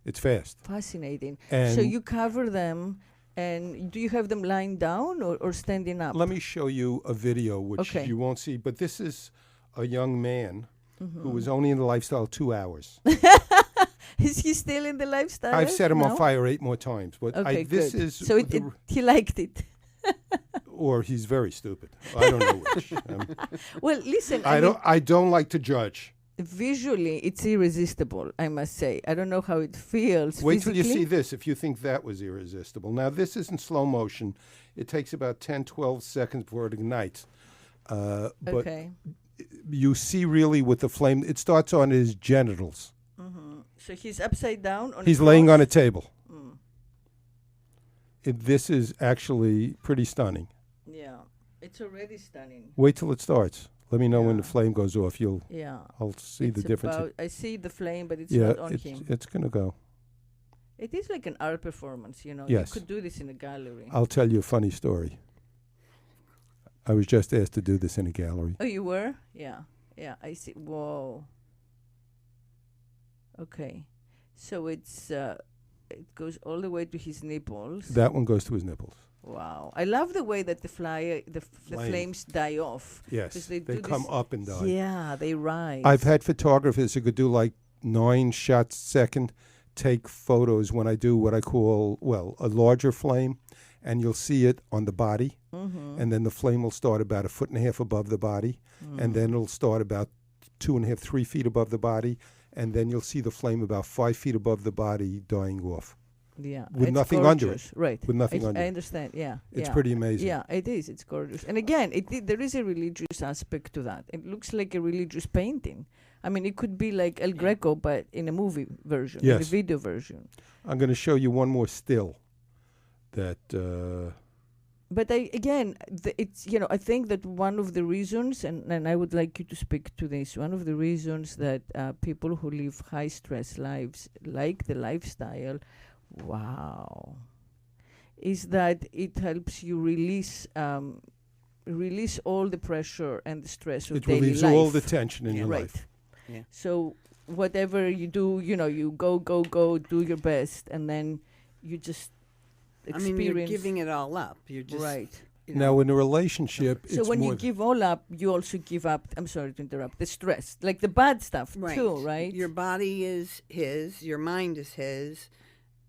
It's fast. Fascinating. And So you cover them, and do you have them lying down or standing up? let me show you a video which Okay. you won't see, but this is a young man who was only in the lifestyle 2 hours. Is he still in the lifestyle? I've set him on No? fire 8 more times, but Okay, this good. is So he liked it. or he's very stupid. I don't know which. Well, listen. I don't like to judge. Visually, it's irresistible, I must say. I don't know how it feels. Wait till you physically. see this if you think that was irresistible. Now, this is in slow motion. It takes about 10, 12 seconds before it ignites. But Okay. you see really with the flame, it starts on his genitals. So he's upside down. He's laying on a table. This is actually pretty stunning. Yeah, it's already stunning. Wait till it starts. Let me know when the flame goes off. Yeah. I'll see the difference. I see the flame, but it's Yeah, not on him. it's going to go. It is like an art performance, you know. Yes. You could do this in a gallery. I'll tell you a funny story. I was just asked to do this in a gallery. Oh, you were? Yeah. Yeah, I see. Whoa. Okay. So it goes all the way to his nipples. That one goes to his nipples. Wow. I love the way that the flames die off. Yes, 'Cause they do come this- up and die. Yeah, they rise. I've had photographers who could do like 9 shots a second, take photos when I do what I call, a larger flame, and you'll see it on the body, and then the flame will start about 1.5 feet above the body, and then it'll start about 2.5, 3 feet above the body, and then you'll see the flame about 5 feet above the body dying off. Yeah. With it's nothing under it. gorgeous. Right. With nothing under I it. understand. Yeah. It's yeah. pretty amazing. Yeah, it is. It's gorgeous. And again, there is a religious aspect to that. It looks like a religious painting. I mean, it could be like El Greco, but in a movie version, in a Yes. video version. I'm going to show you one more still that... But it's, I think that one of the reasons, and I would like you to speak to this, one of the reasons that people who live high stress lives like the lifestyle, wow, is that it helps you release all the pressure and the stress of it daily relieves life. all the tension in your Right. life. Yeah. So whatever you do, you go, do your best, and then you just experience. you're giving it all up. You're just right. Now, in a relationship, So it's when more you give all up, you also give up. I'm sorry to interrupt. The stress, like the bad stuff too, right? Your body is his, your mind is his,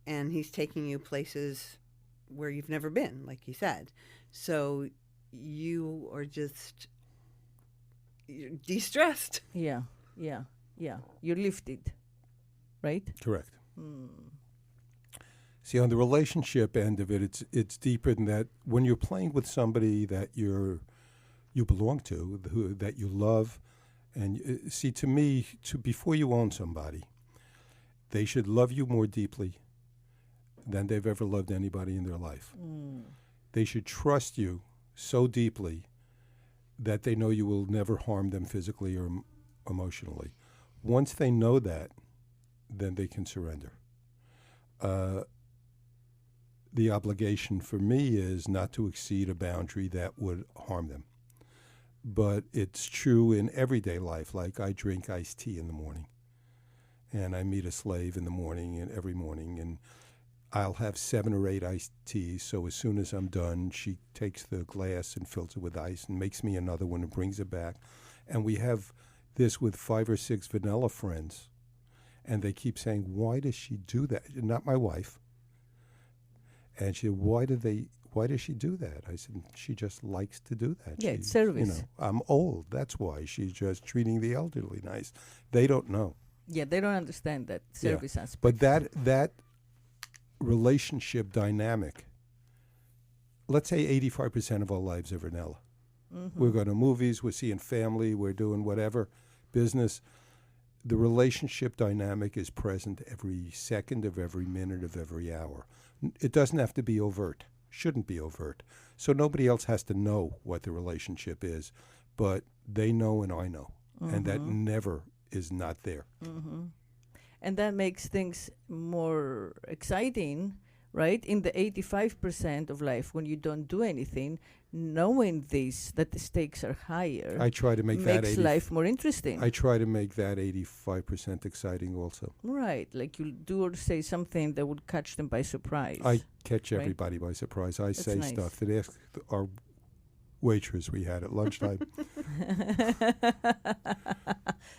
and he's taking you places where you've never been, like he said. So you are just de-stressed. Yeah. You're lifted, right? correct. See, on the relationship end of it, it's deeper than that. When you're playing with somebody that you belong to, that you love, and see, to me, before you own somebody, they should love you more deeply than they've ever loved anybody in their life. They should trust you so deeply that they know you will never harm them physically or emotionally. Once they know that, then they can surrender. The obligation for me is not to exceed a boundary that would harm them. But it's true in everyday life. Like I drink iced tea in the morning, and I meet a slave in the morning and every morning, and I'll have 7 or 8 iced teas. So as soon as I'm done, she takes the glass and fills it with ice and makes me another one and brings it back. And we have this with 5 or 6 vanilla friends, and they keep saying, "Why does she do that?" Not my wife. And she said, why does she do that? I said, she just likes to do that. Yeah, it's service. You know, I'm old. That's why. She's just treating the elderly nice. They don't know. Yeah, they don't understand that service aspect. But that relationship dynamic, let's say 85% of our lives are vanilla. Mm-hmm. We're going to movies, we're seeing family, we're doing whatever, business. The relationship dynamic is present every second of every minute of every hour. It doesn't have to be overt, shouldn't be overt. So nobody else has to know what the relationship is, but they know and I know. Mm-hmm. And that never is not there. Mm-hmm. And that makes things more exciting, right? In the 85% of life, when you don't do anything, knowing this, that the stakes are higher, I try to make makes life more interesting. I try to make that 85% exciting also. Right, like you do or say something that would catch them by surprise. I catch everybody by surprise. I say nice. stuff that ask our waitress we had at lunchtime.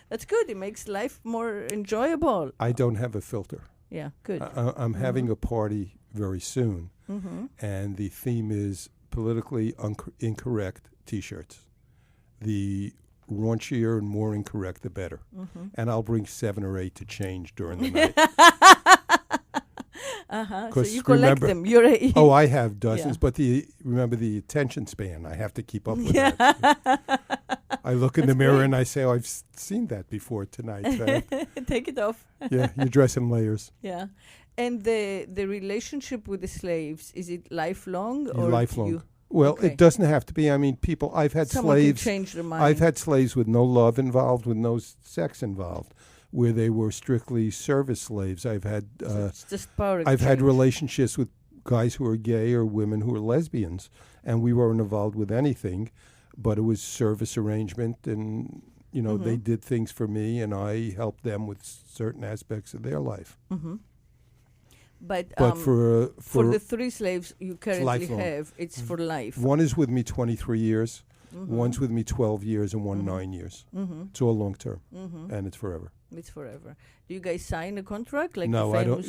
That's good. It makes life more enjoyable. I don't have a filter. Yeah, good. I'm having a party very soon, and the theme is politically incorrect T-shirts. The raunchier and more incorrect, the better. And I'll bring 7 or 8 to change during the night. So you collect them. Oh, I have dozens, but remember the attention span. I have to keep up with that. I look in the mirror and I say, "Oh, I've seen that before tonight." Take it off. Yeah, you dress in layers. Yeah. And the relationship with the slaves, is it lifelong or lifelong? Well, it doesn't have to be. I mean, I've had Someone slaves. Can change their mind. I've had slaves with no love involved, with no sex involved, where they were strictly service slaves. I've had it's just power I've had relationships with guys who are gay or women who are lesbians, and we weren't involved with anything, but it was service arrangement, and they did things for me, and I helped them with certain aspects of their life. But for the 3 slaves you currently have, it's for life. One is with me 23 years, one's with me 12 years, and one 9 years. It's all long term, and it's forever. It's forever. Do you guys sign a contract? Like no, I don't.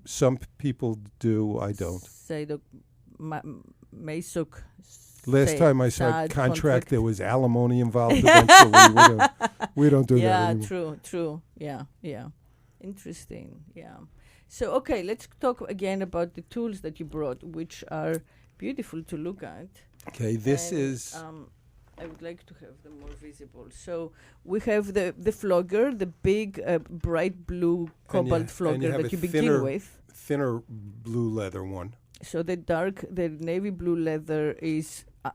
Some people do. I don't. Say the Maysuk. Last time I saw a contract, there was alimony involved eventually. we don't do that anymore. Yeah, true. Yeah. Interesting, yeah. So, okay, let's talk again about the tools that you brought, which are beautiful to look at. Okay, this is... I would like to have them more visible. So we have the flogger, the big bright blue cobalt flogger that you begin with. Thinner blue leather one. So the navy blue leather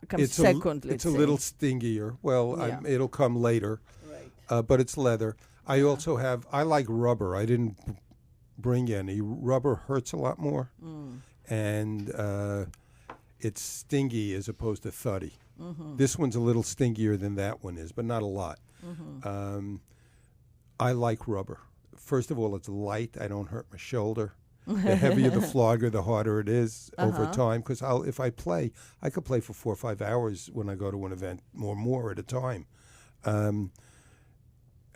comes second. It's a little stingier. Well, it'll come later. Right. But it's leather. I like rubber. I didn't bring any. Rubber hurts a lot more. And it's stingy as opposed to thuddy. This one's a little stingier than that one is, but not a lot. I like rubber. First of all, it's light. I don't hurt my shoulder. The heavier the flogger, the harder it is over time. Because if I play, I could play for 4 or 5 hours when I go to an event, more at a time. And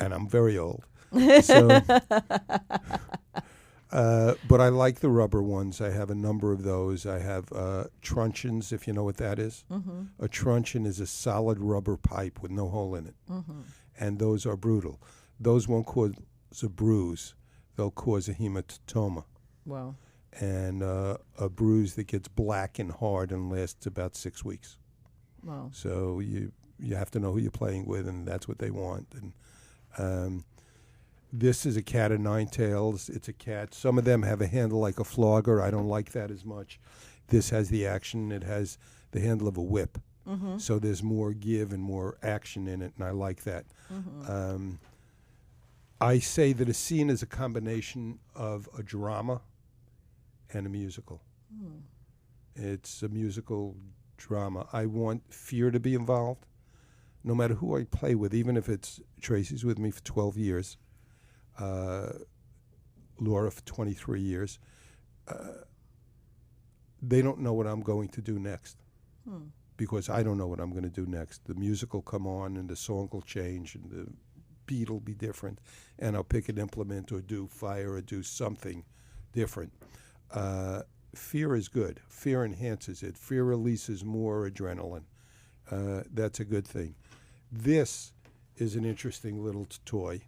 I'm very old. So, but I like the rubber ones. I have a number of those. I have truncheons, if you know what that is. A truncheon is a solid rubber pipe with no hole in it. And those are brutal. Those won't cause a bruise. They'll cause a hematoma. Wow. And a bruise that gets black and hard and lasts about 6 weeks. Wow. So you have to know who you're playing with, and that's what they want. And this is a cat of 9 tails. It's a cat. Some of them have a handle like a flogger. I don't like that as much. This has the action. It has the handle of a whip. Mm-hmm. So there's more give and more action in it, and I like that. I say that a scene is a combination of a drama and a musical. It's a musical drama. I want fear to be involved, no matter who I play with, even if it's Tracy's with me for 12 years, Laura for 23 years. They don't know what I'm going to do next because I don't know what I'm going to do next. The music will come on and the song will change and the beat will be different, and I'll pick an implement or do fire or do something different. Fear is good. Fear enhances it. Fear releases more adrenaline. That's a good thing. This is an interesting little toy.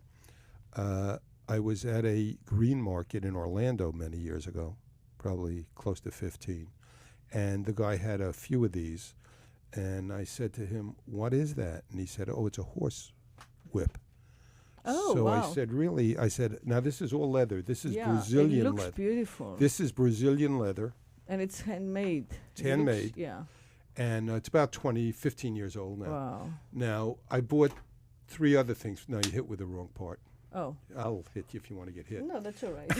I was at a green market in Orlando many years ago, probably close to 15, and the guy had a few of these, and I said to him, "What is that?" And he said, "Oh, it's a horse whip." Oh, so wow. I said, "Really?" I said, "Now this is all leather. This is Yeah, Brazilian it looks leather. beautiful. This is Brazilian leather, and it's handmade. It's handmade. Yeah. and it's about 15 years old now." Wow. Now, I bought 3 other things. No, you hit with the wrong part. Oh. I'll hit you if you want to get hit. No, that's all right.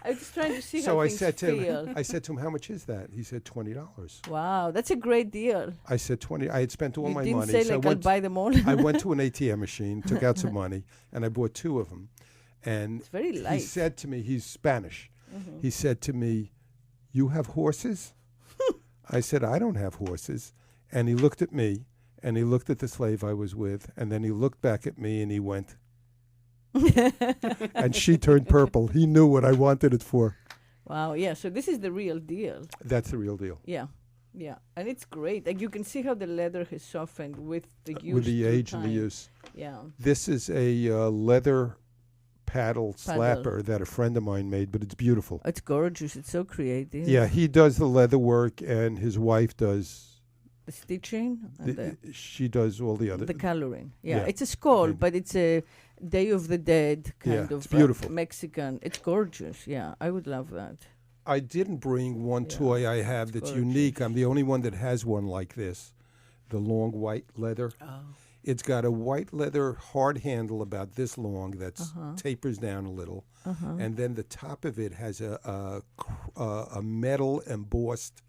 I was trying to see So how I things said to feel. him, "How much is that?" He said, $20. Wow, that's a great deal. I said 20. I had spent all You my didn't money. say so like I I'll went, buy them all. I went to an ATM machine, took out some money, and I bought 2 of them. And It's very he light. said to me, he's Spanish. Mhm. He said to me, "You have horses?" I said, "I don't have horses." And he looked at me, and he looked at the slave I was with, and then he looked back at me, and he went, and she turned purple. He knew what I wanted it for. Wow, yeah, so this is the real deal. That's the real deal. Yeah, yeah. And it's great. Like you can see how the leather has softened with the use. With the through age and the time. use. Yeah. This is a leather paddle slapper that a friend of mine made, but it's beautiful. It's gorgeous. It's so creative. Yeah, he does the leather work, and his wife does. The stitching and She does all the other. the coloring. Yeah. Yeah. It's a skull, And- but it's a Day of the Dead kind Yeah, of it's beautiful. Mexican. It's gorgeous. Yeah, I would love that. I didn't bring one Yeah, toy I have it's that's gorgeous. unique. I'm the only one that has one like this, the long white leather. Oh. It's got a white leather hard handle about this long that Uh-huh. tapers down a little, Uh-huh. and then the top of it has a metal embossed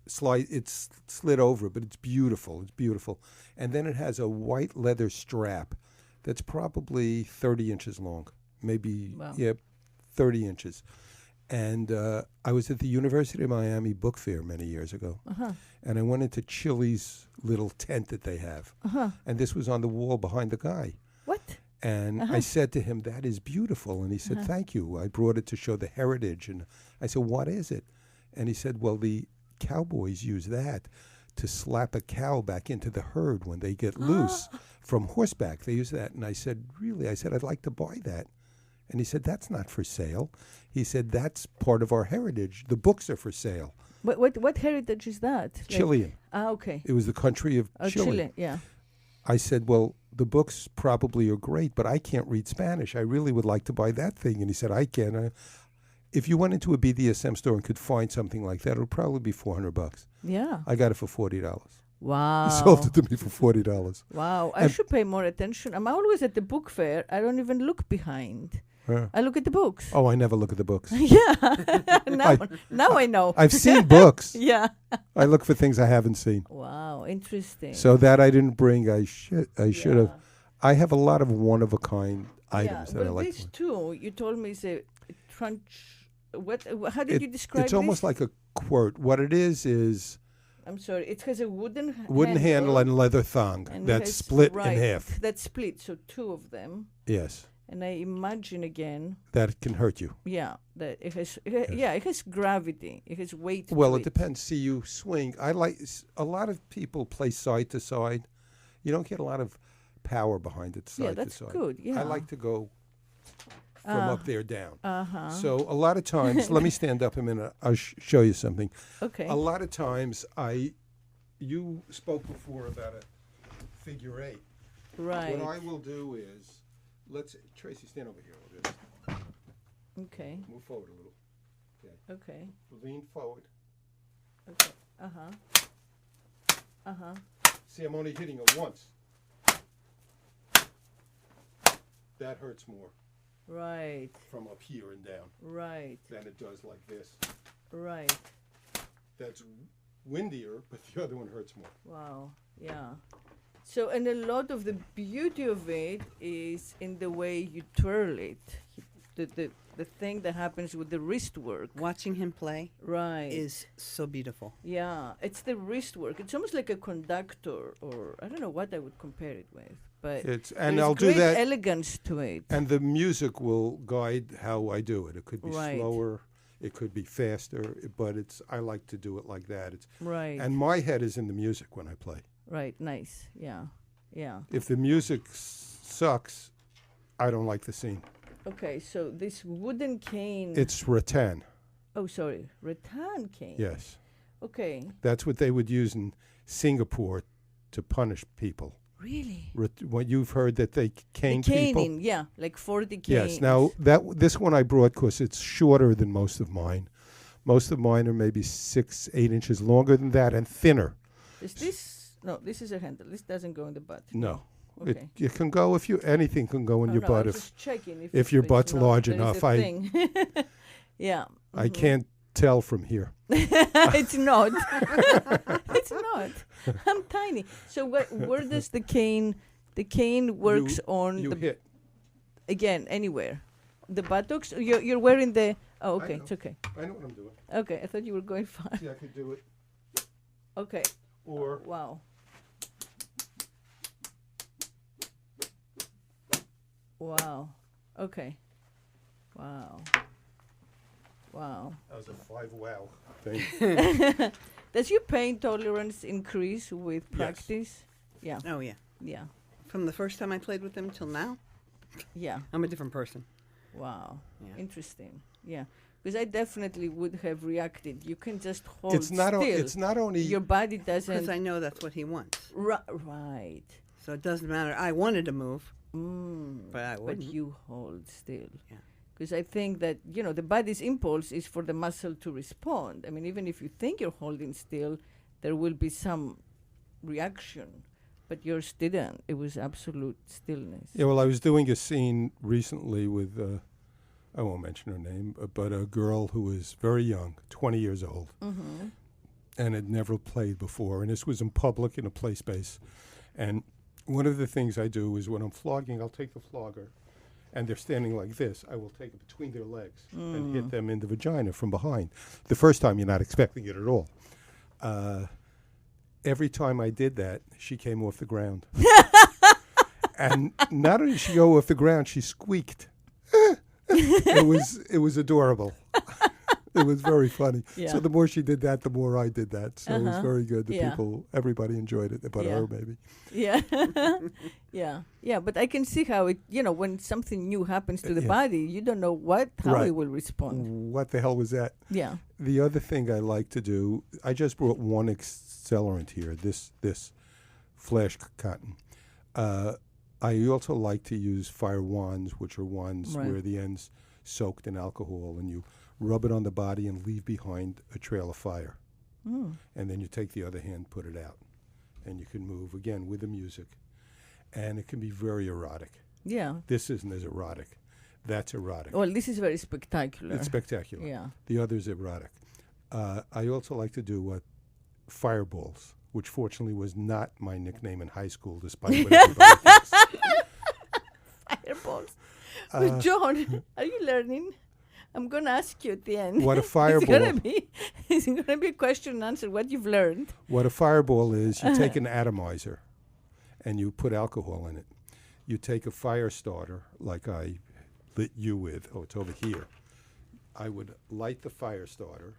slide. It's slid over, but it's beautiful. It's beautiful, and then it has a white leather strap that's probably 30 inches long, maybe Wow. 30 inches. And I was at the University of Miami Book Fair many years ago, Uh-huh. and I went into Chili's little tent that they have, Uh-huh. and this was on the wall behind the guy. What? And I said to him, "That is beautiful." And he said, "Thank you. I brought it to show the heritage." And I said, "What is it?" And he said, "Well, the cowboys use that to slap a cow back into the herd when they get loose from horseback. They use that." And I said, "Really?" I said, "I'd like to buy that." And he said, "That's not for sale." He said, "That's part of our heritage. The books are for sale." What heritage is that? Like- Chilean. Okay. It was the country of Oh, Chile. Chile. Yeah. I said, "Well, the books probably are great, but I can't read Spanish. I really would like to buy that thing." And he said, "I can. If you went into a BDSM store and could find something like that, it would probably be $400. Yeah. I got it for $40. Wow. He sold it to me for $40. Wow. I And- should pay more attention. I'm always at the book fair. I don't even look behind. Huh. I look at the books. Oh, I never look at the books. Yeah. now I know. I've seen books. Yeah. I look for things I haven't seen. Wow. Interesting. So that I didn't bring. I should have. Yeah. I have a lot of one of a kind items that I well, like. this too, you told me is a trunch. What? How did you describe It's almost this? like a quirt. What it is I'm sorry. It has a wooden handle and leather thong and it that's has- split right, in half. That's split. So 2 of them. Yes, And I imagine again, that can hurt you. yeah, that it has, it has gravity. It has weight. Well, to it depends. See, you swing. A lot of people play side to side. You don't get a lot of power behind it side Yeah, to that's side. good. Yeah. I like to go from up there down. Uh-huh. So a lot of times, let me stand up a minute. I'll show you something. Okay. A lot of times, you spoke before about a figure 8. Right. What I will do is, Tracy, stand over here. I'll do this. Okay. Move forward a little. Okay. Lean forward. Okay. Uh-huh. Uh-huh. See, I'm only hitting it once. That hurts more Right. from up here and down Right. than it does like this. Right. That's windier, but the other one hurts more. Wow. Yeah. So, and a lot of the beauty of it is in the way you twirl it. The thing that happens with the wrist work. Watching him play Right. is so beautiful. Yeah, it's the wrist work. It's almost like a conductor, or I don't know what I would compare it with, but And there's I'll do great that. elegance to it. And the music will guide how I do it. It could be Right. slower, it could be faster, but I like to do it like that. Right. And my head is in the music when I play. Right. Nice. Yeah. Yeah. If the music sucks, I don't like the scene. Okay. So this wooden cane. It's rattan. Oh, sorry, rattan cane. Yes, Okay. that's what they would use in Singapore to punish people. Really. What you've heard that they cane The people. caning, yeah, like 40 canes. Yes. Now this one I brought because it's shorter than most of mine. Most of mine are maybe 6-8 inches longer than that and thinner. Is this? No, this is a handle. This doesn't go in the butt. No. Okay. It can go anything can go in Oh, your no, butt I was if just checking if your it's butt's not- large there is enough. a I thing. Yeah. I can't tell from here. It's not. It's not. I'm tiny. So where does the cane? The cane works on You the hit. again anywhere. The buttocks. You're wearing the. Oh, I okay. know. It's okay. I know what I'm doing. Okay, I thought you were going far. See, I could do it. Okay. Or Wow. Wow. Okay. Wow. Wow. that was a 5 wow thing. Does your pain tolerance increase with Yes. practice? Yeah. Oh, yeah. Yeah. From the first time I played with him till now, Yeah. I'm a different person. Wow. Yeah. Interesting. Yeah. Because I definitely would have reacted. You can just hold it's not. still. It's not only. Your body Because doesn't. I know that's what he wants. Right. So it doesn't matter. I wanted to move, Mm. but I But wouldn't. you hold still. Yeah. Because I think that, the body's impulse is for the muscle to respond. I mean, even if you think you're holding still, there will be some reaction. But yours didn't. It was absolute stillness. Yeah, well, I was doing a scene recently with, I won't mention her name, but a girl who was very young, 20 years old, Mm-hmm. and had never played before. And this was in public in a play space. And one of the things I do is when I'm flogging, I'll take the flogger, and they're standing like this. I will take it between their legs and hit them in the vagina from behind. The first time, you're not expecting it at all. Every time I did that, she came off the ground. And not only did she go off the ground, she squeaked. It was adorable. It was very funny. Yeah. So the more she did that, the more I did that. So it was Uh-huh. very good. The Yeah. people, everybody enjoyed it, but Yeah. her maybe. Yeah. Yeah. But I can see how it, when something new happens to the Yeah. body, you don't know how Right. it will respond. What the hell was that? Yeah. The other thing I like to do, I just brought one accelerant here, this flash cotton. I also like to use fire wands, which are wands Right. where the end's soaked in alcohol, and you rub it on the body and leave behind a trail of fire. Mm. And then you take the other hand, put it out, and you can move again with the music. And it can be very erotic. Yeah. This isn't as erotic. That's erotic. Well, this is very spectacular. It's spectacular. Yeah. The other's erotic. I also like to do fireballs, which fortunately was not my nickname in high school, despite what everybody thinks. Fireballs. But John, are you learning? I'm going to ask you at the end. What a It's fireball! going to be a question and answer what you've learned. What a fireball is, you take an atomizer, and you put alcohol in it. You take a fire starter, like I lit you with. Oh, it's over here. I would light the fire starter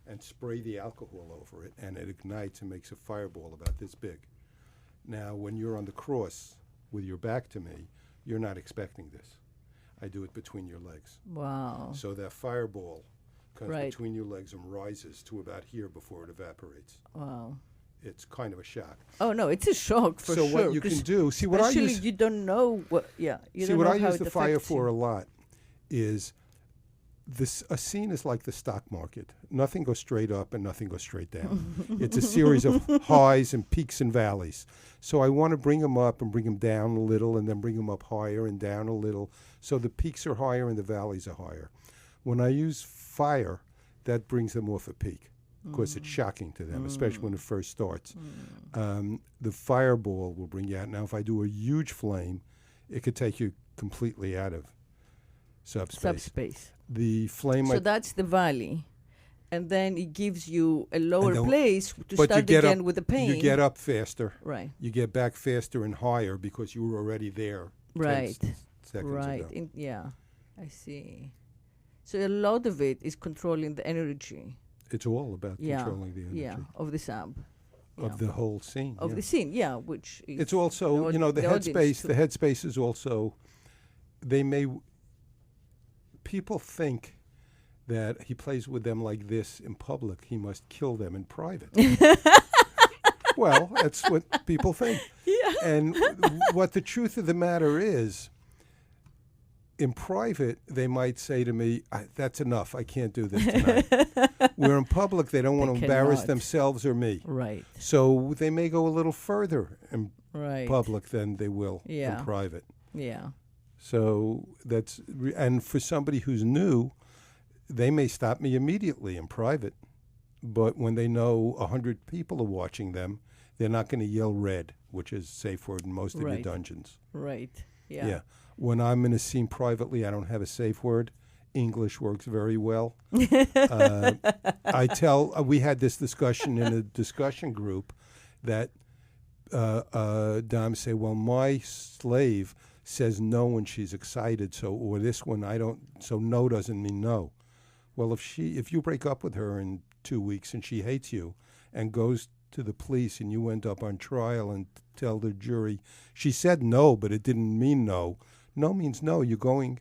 and spray the alcohol over it, and it ignites and makes a fireball about this big. Now, when you're on the cross with your back to me, you're not expecting this. I do it between your legs. Wow. So that fireball comes Right. between your legs and rises to about here before it evaporates. Wow. It's kind of a shock. Oh, no, it's a shock for So sure. what you 'cause can do, see what I especially use. you don't know what, you See don't what know I how use it the fire affects for you. a lot is a scene is like the stock market. Nothing goes straight up and nothing goes straight down. It's a series of highs and peaks and valleys. So I want to bring them up and bring them down a little and then bring them up higher and down a little. So the peaks are higher and the valleys are higher. When I use fire, that brings them off a peak. Of course, it's shocking to them, especially when it first starts. The fireball will bring you out. Now, if I do a huge flame, it could take you completely out of subspace. The flame. So that's the valley, and then it gives you a lower place to start again with the pain. You get up faster. Right. You get back faster and higher because you were already there. Right. 10 seconds ago. Yeah, I see. So a lot of it is controlling the energy. It's all about controlling the energy. Yeah, of the sub. Of the whole scene. Of the scene, yeah, which is... It's also, the headspace. The headspace is also, people think that he plays with them like this in public. He must kill them in private. Well, that's what people think. Yeah. And what the truth of the matter is, in private, they might say to me, that's enough. I can't do this tonight. Where in public, they don't want to embarrass themselves or me. Right. So they may go a little further in right. public than they will in private. Yeah. So that's, and for somebody who's new, they may stop me immediately in private. But when they know 100 people are watching them, they're not going to yell red, which is safe word in most of your dungeons. Right. Yeah. Yeah. When I'm in a scene privately, I don't have a safe word. English works very well. We had this discussion in a discussion group that Dom say, well, my slave says no when she's excited, or this one I don't, so no doesn't mean no. Well, if you break up with her in 2 weeks and she hates you and goes to the police and you end up on trial and tell the jury, she said no, but it didn't mean no. No means no, you're going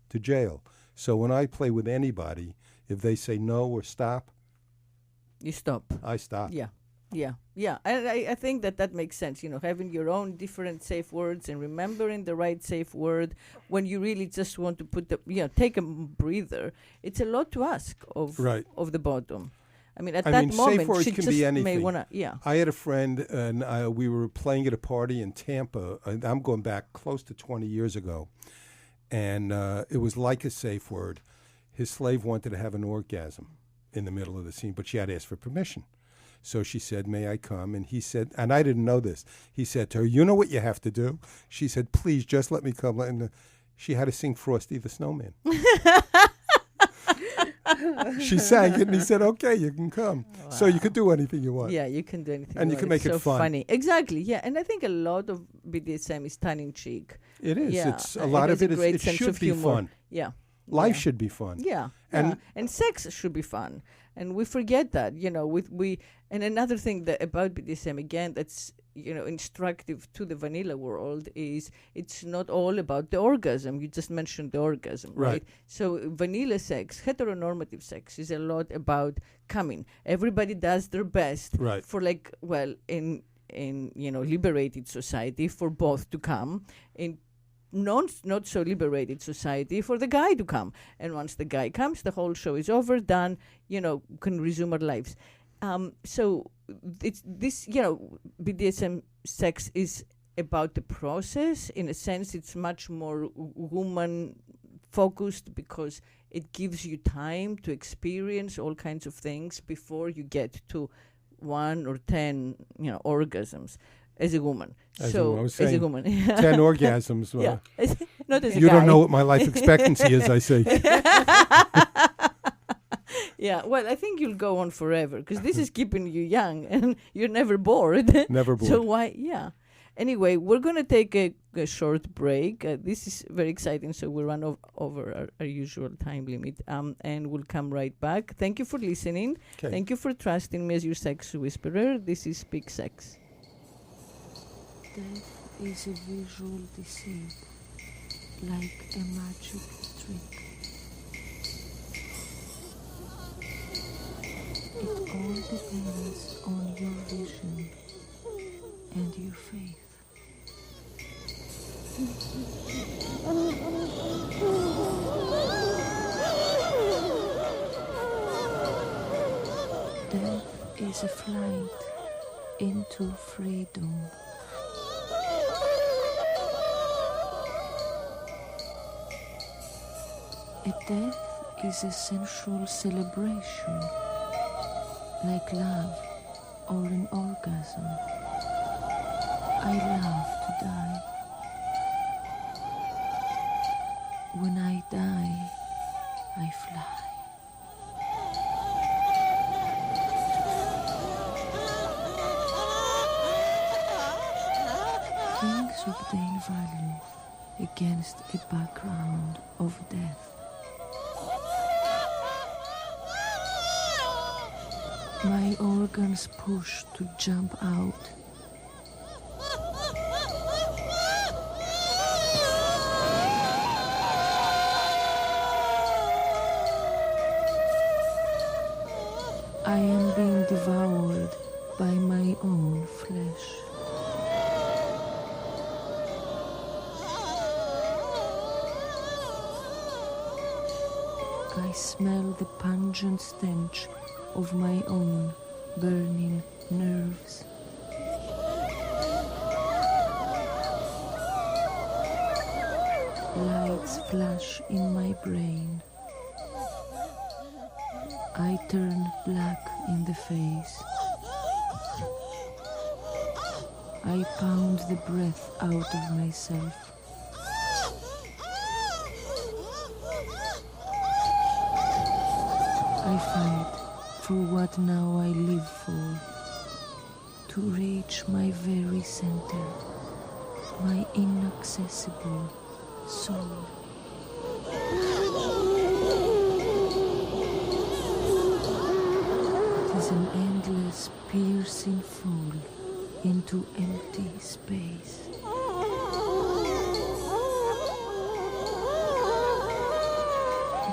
to jail. So when I play with anybody, if they say no or stop, you stop. I stop. Yeah. And I think that makes sense, having your own different safe words and remembering the right safe word when you really just want to put take a breather. It's a lot to ask of the bottom. I mean, that moment, safe words she can just be anything. may want to, I had a friend, and we were playing at a party in Tampa. And I'm going back close to 20 years ago. And it was like a safe word. His slave wanted to have an orgasm in the middle of the scene, but she had to ask for permission. So she said, may I come? And he said, and I didn't know this. He said to her, you know what you have to do? She said, please, just let me come. And she had to sing Frosty the Snowman. She sang it, and he said, okay, you can come. Wow. So you can do anything you want. Yeah, you can do anything and you can make it fun. Funny. Exactly, yeah. And I think a lot of BDSM is tongue-in-cheek. It is. Yeah. It's a lot of it. It should be fun. Yeah. Life should be fun. Yeah. And sex should be fun. And we forget that, and another thing about BDSM, again, that's, instructive to the vanilla world is it's not all about the orgasm. You just mentioned the orgasm, right? So vanilla sex, heteronormative sex, is a lot about coming. Everybody does their best for in liberated society for both to come. In not so liberated society for the guy to come. And once the guy comes, the whole show is over, done, can resume our lives. So it's this, BDSM sex is about the process. In a sense, it's much more woman focused because it gives you time to experience all kinds of things before you get to 1 or 10, orgasms. As a woman. As a woman. 10 orgasms. Yeah. Not as a you guy. Don't know what my life expectancy is, I say. Yeah, well, I think you'll go on forever because this is keeping you young and you're never bored. Never bored. So why? Yeah. Anyway, we're going to take a short break. This is very exciting, so we'll run over our usual time limit and we'll come right back. Thank you for listening. Okay. Thank you for trusting me as your sex whisperer. This is Speak Sex. Death is a visual deceit, like a magic trick. It all depends on your vision and your faith. is a flight into freedom. A death is a sensual celebration, like love or an orgasm. I love to die. When I die, I fly. Things obtain value against a background of death. My organs push to jump out. I am being devoured by my own flesh. I smell the pungent stench of my own burning nerves. Lights flash in my brain. I turn black in the face. I pound the breath out of myself. I fight for what now I live for, to reach my very center, my inaccessible soul. It is an endless, piercing fall into empty space.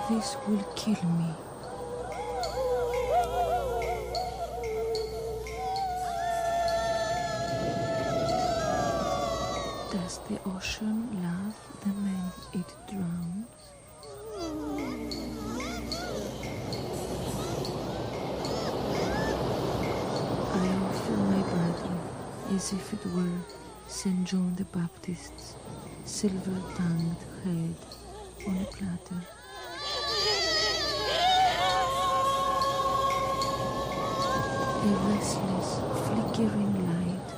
This will kill me. Does the ocean love the man it drowns? I offer my body as if it were St. John the Baptist's silver-tongued head on a platter. A restless, flickering light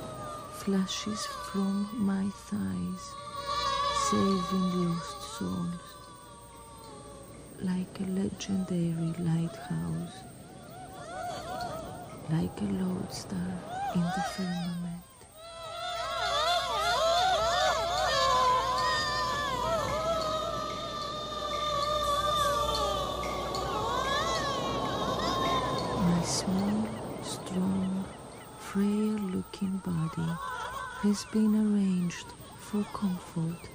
flashes from my thighs, saving lost souls, like a legendary lighthouse, like a lodestar in the firmament. My small, strong, frail-looking body has been arranged for comfort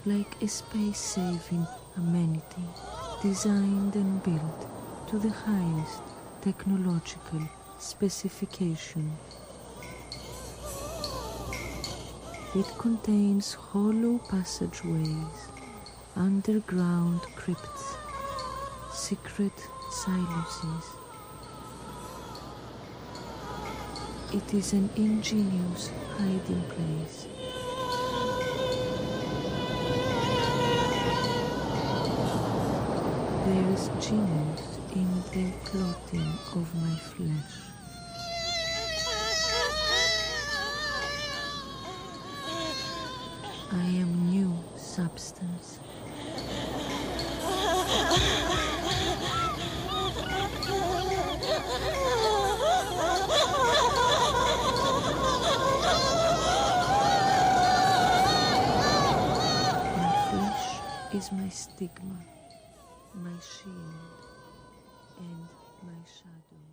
like a space-saving amenity, designed and built to the highest technological specification. It contains hollow passageways, underground crypts, secret silences. It is an ingenious hiding place. There is genius in the clothing of my flesh. I am new substance. Is my stigma, my shield, and my shadow.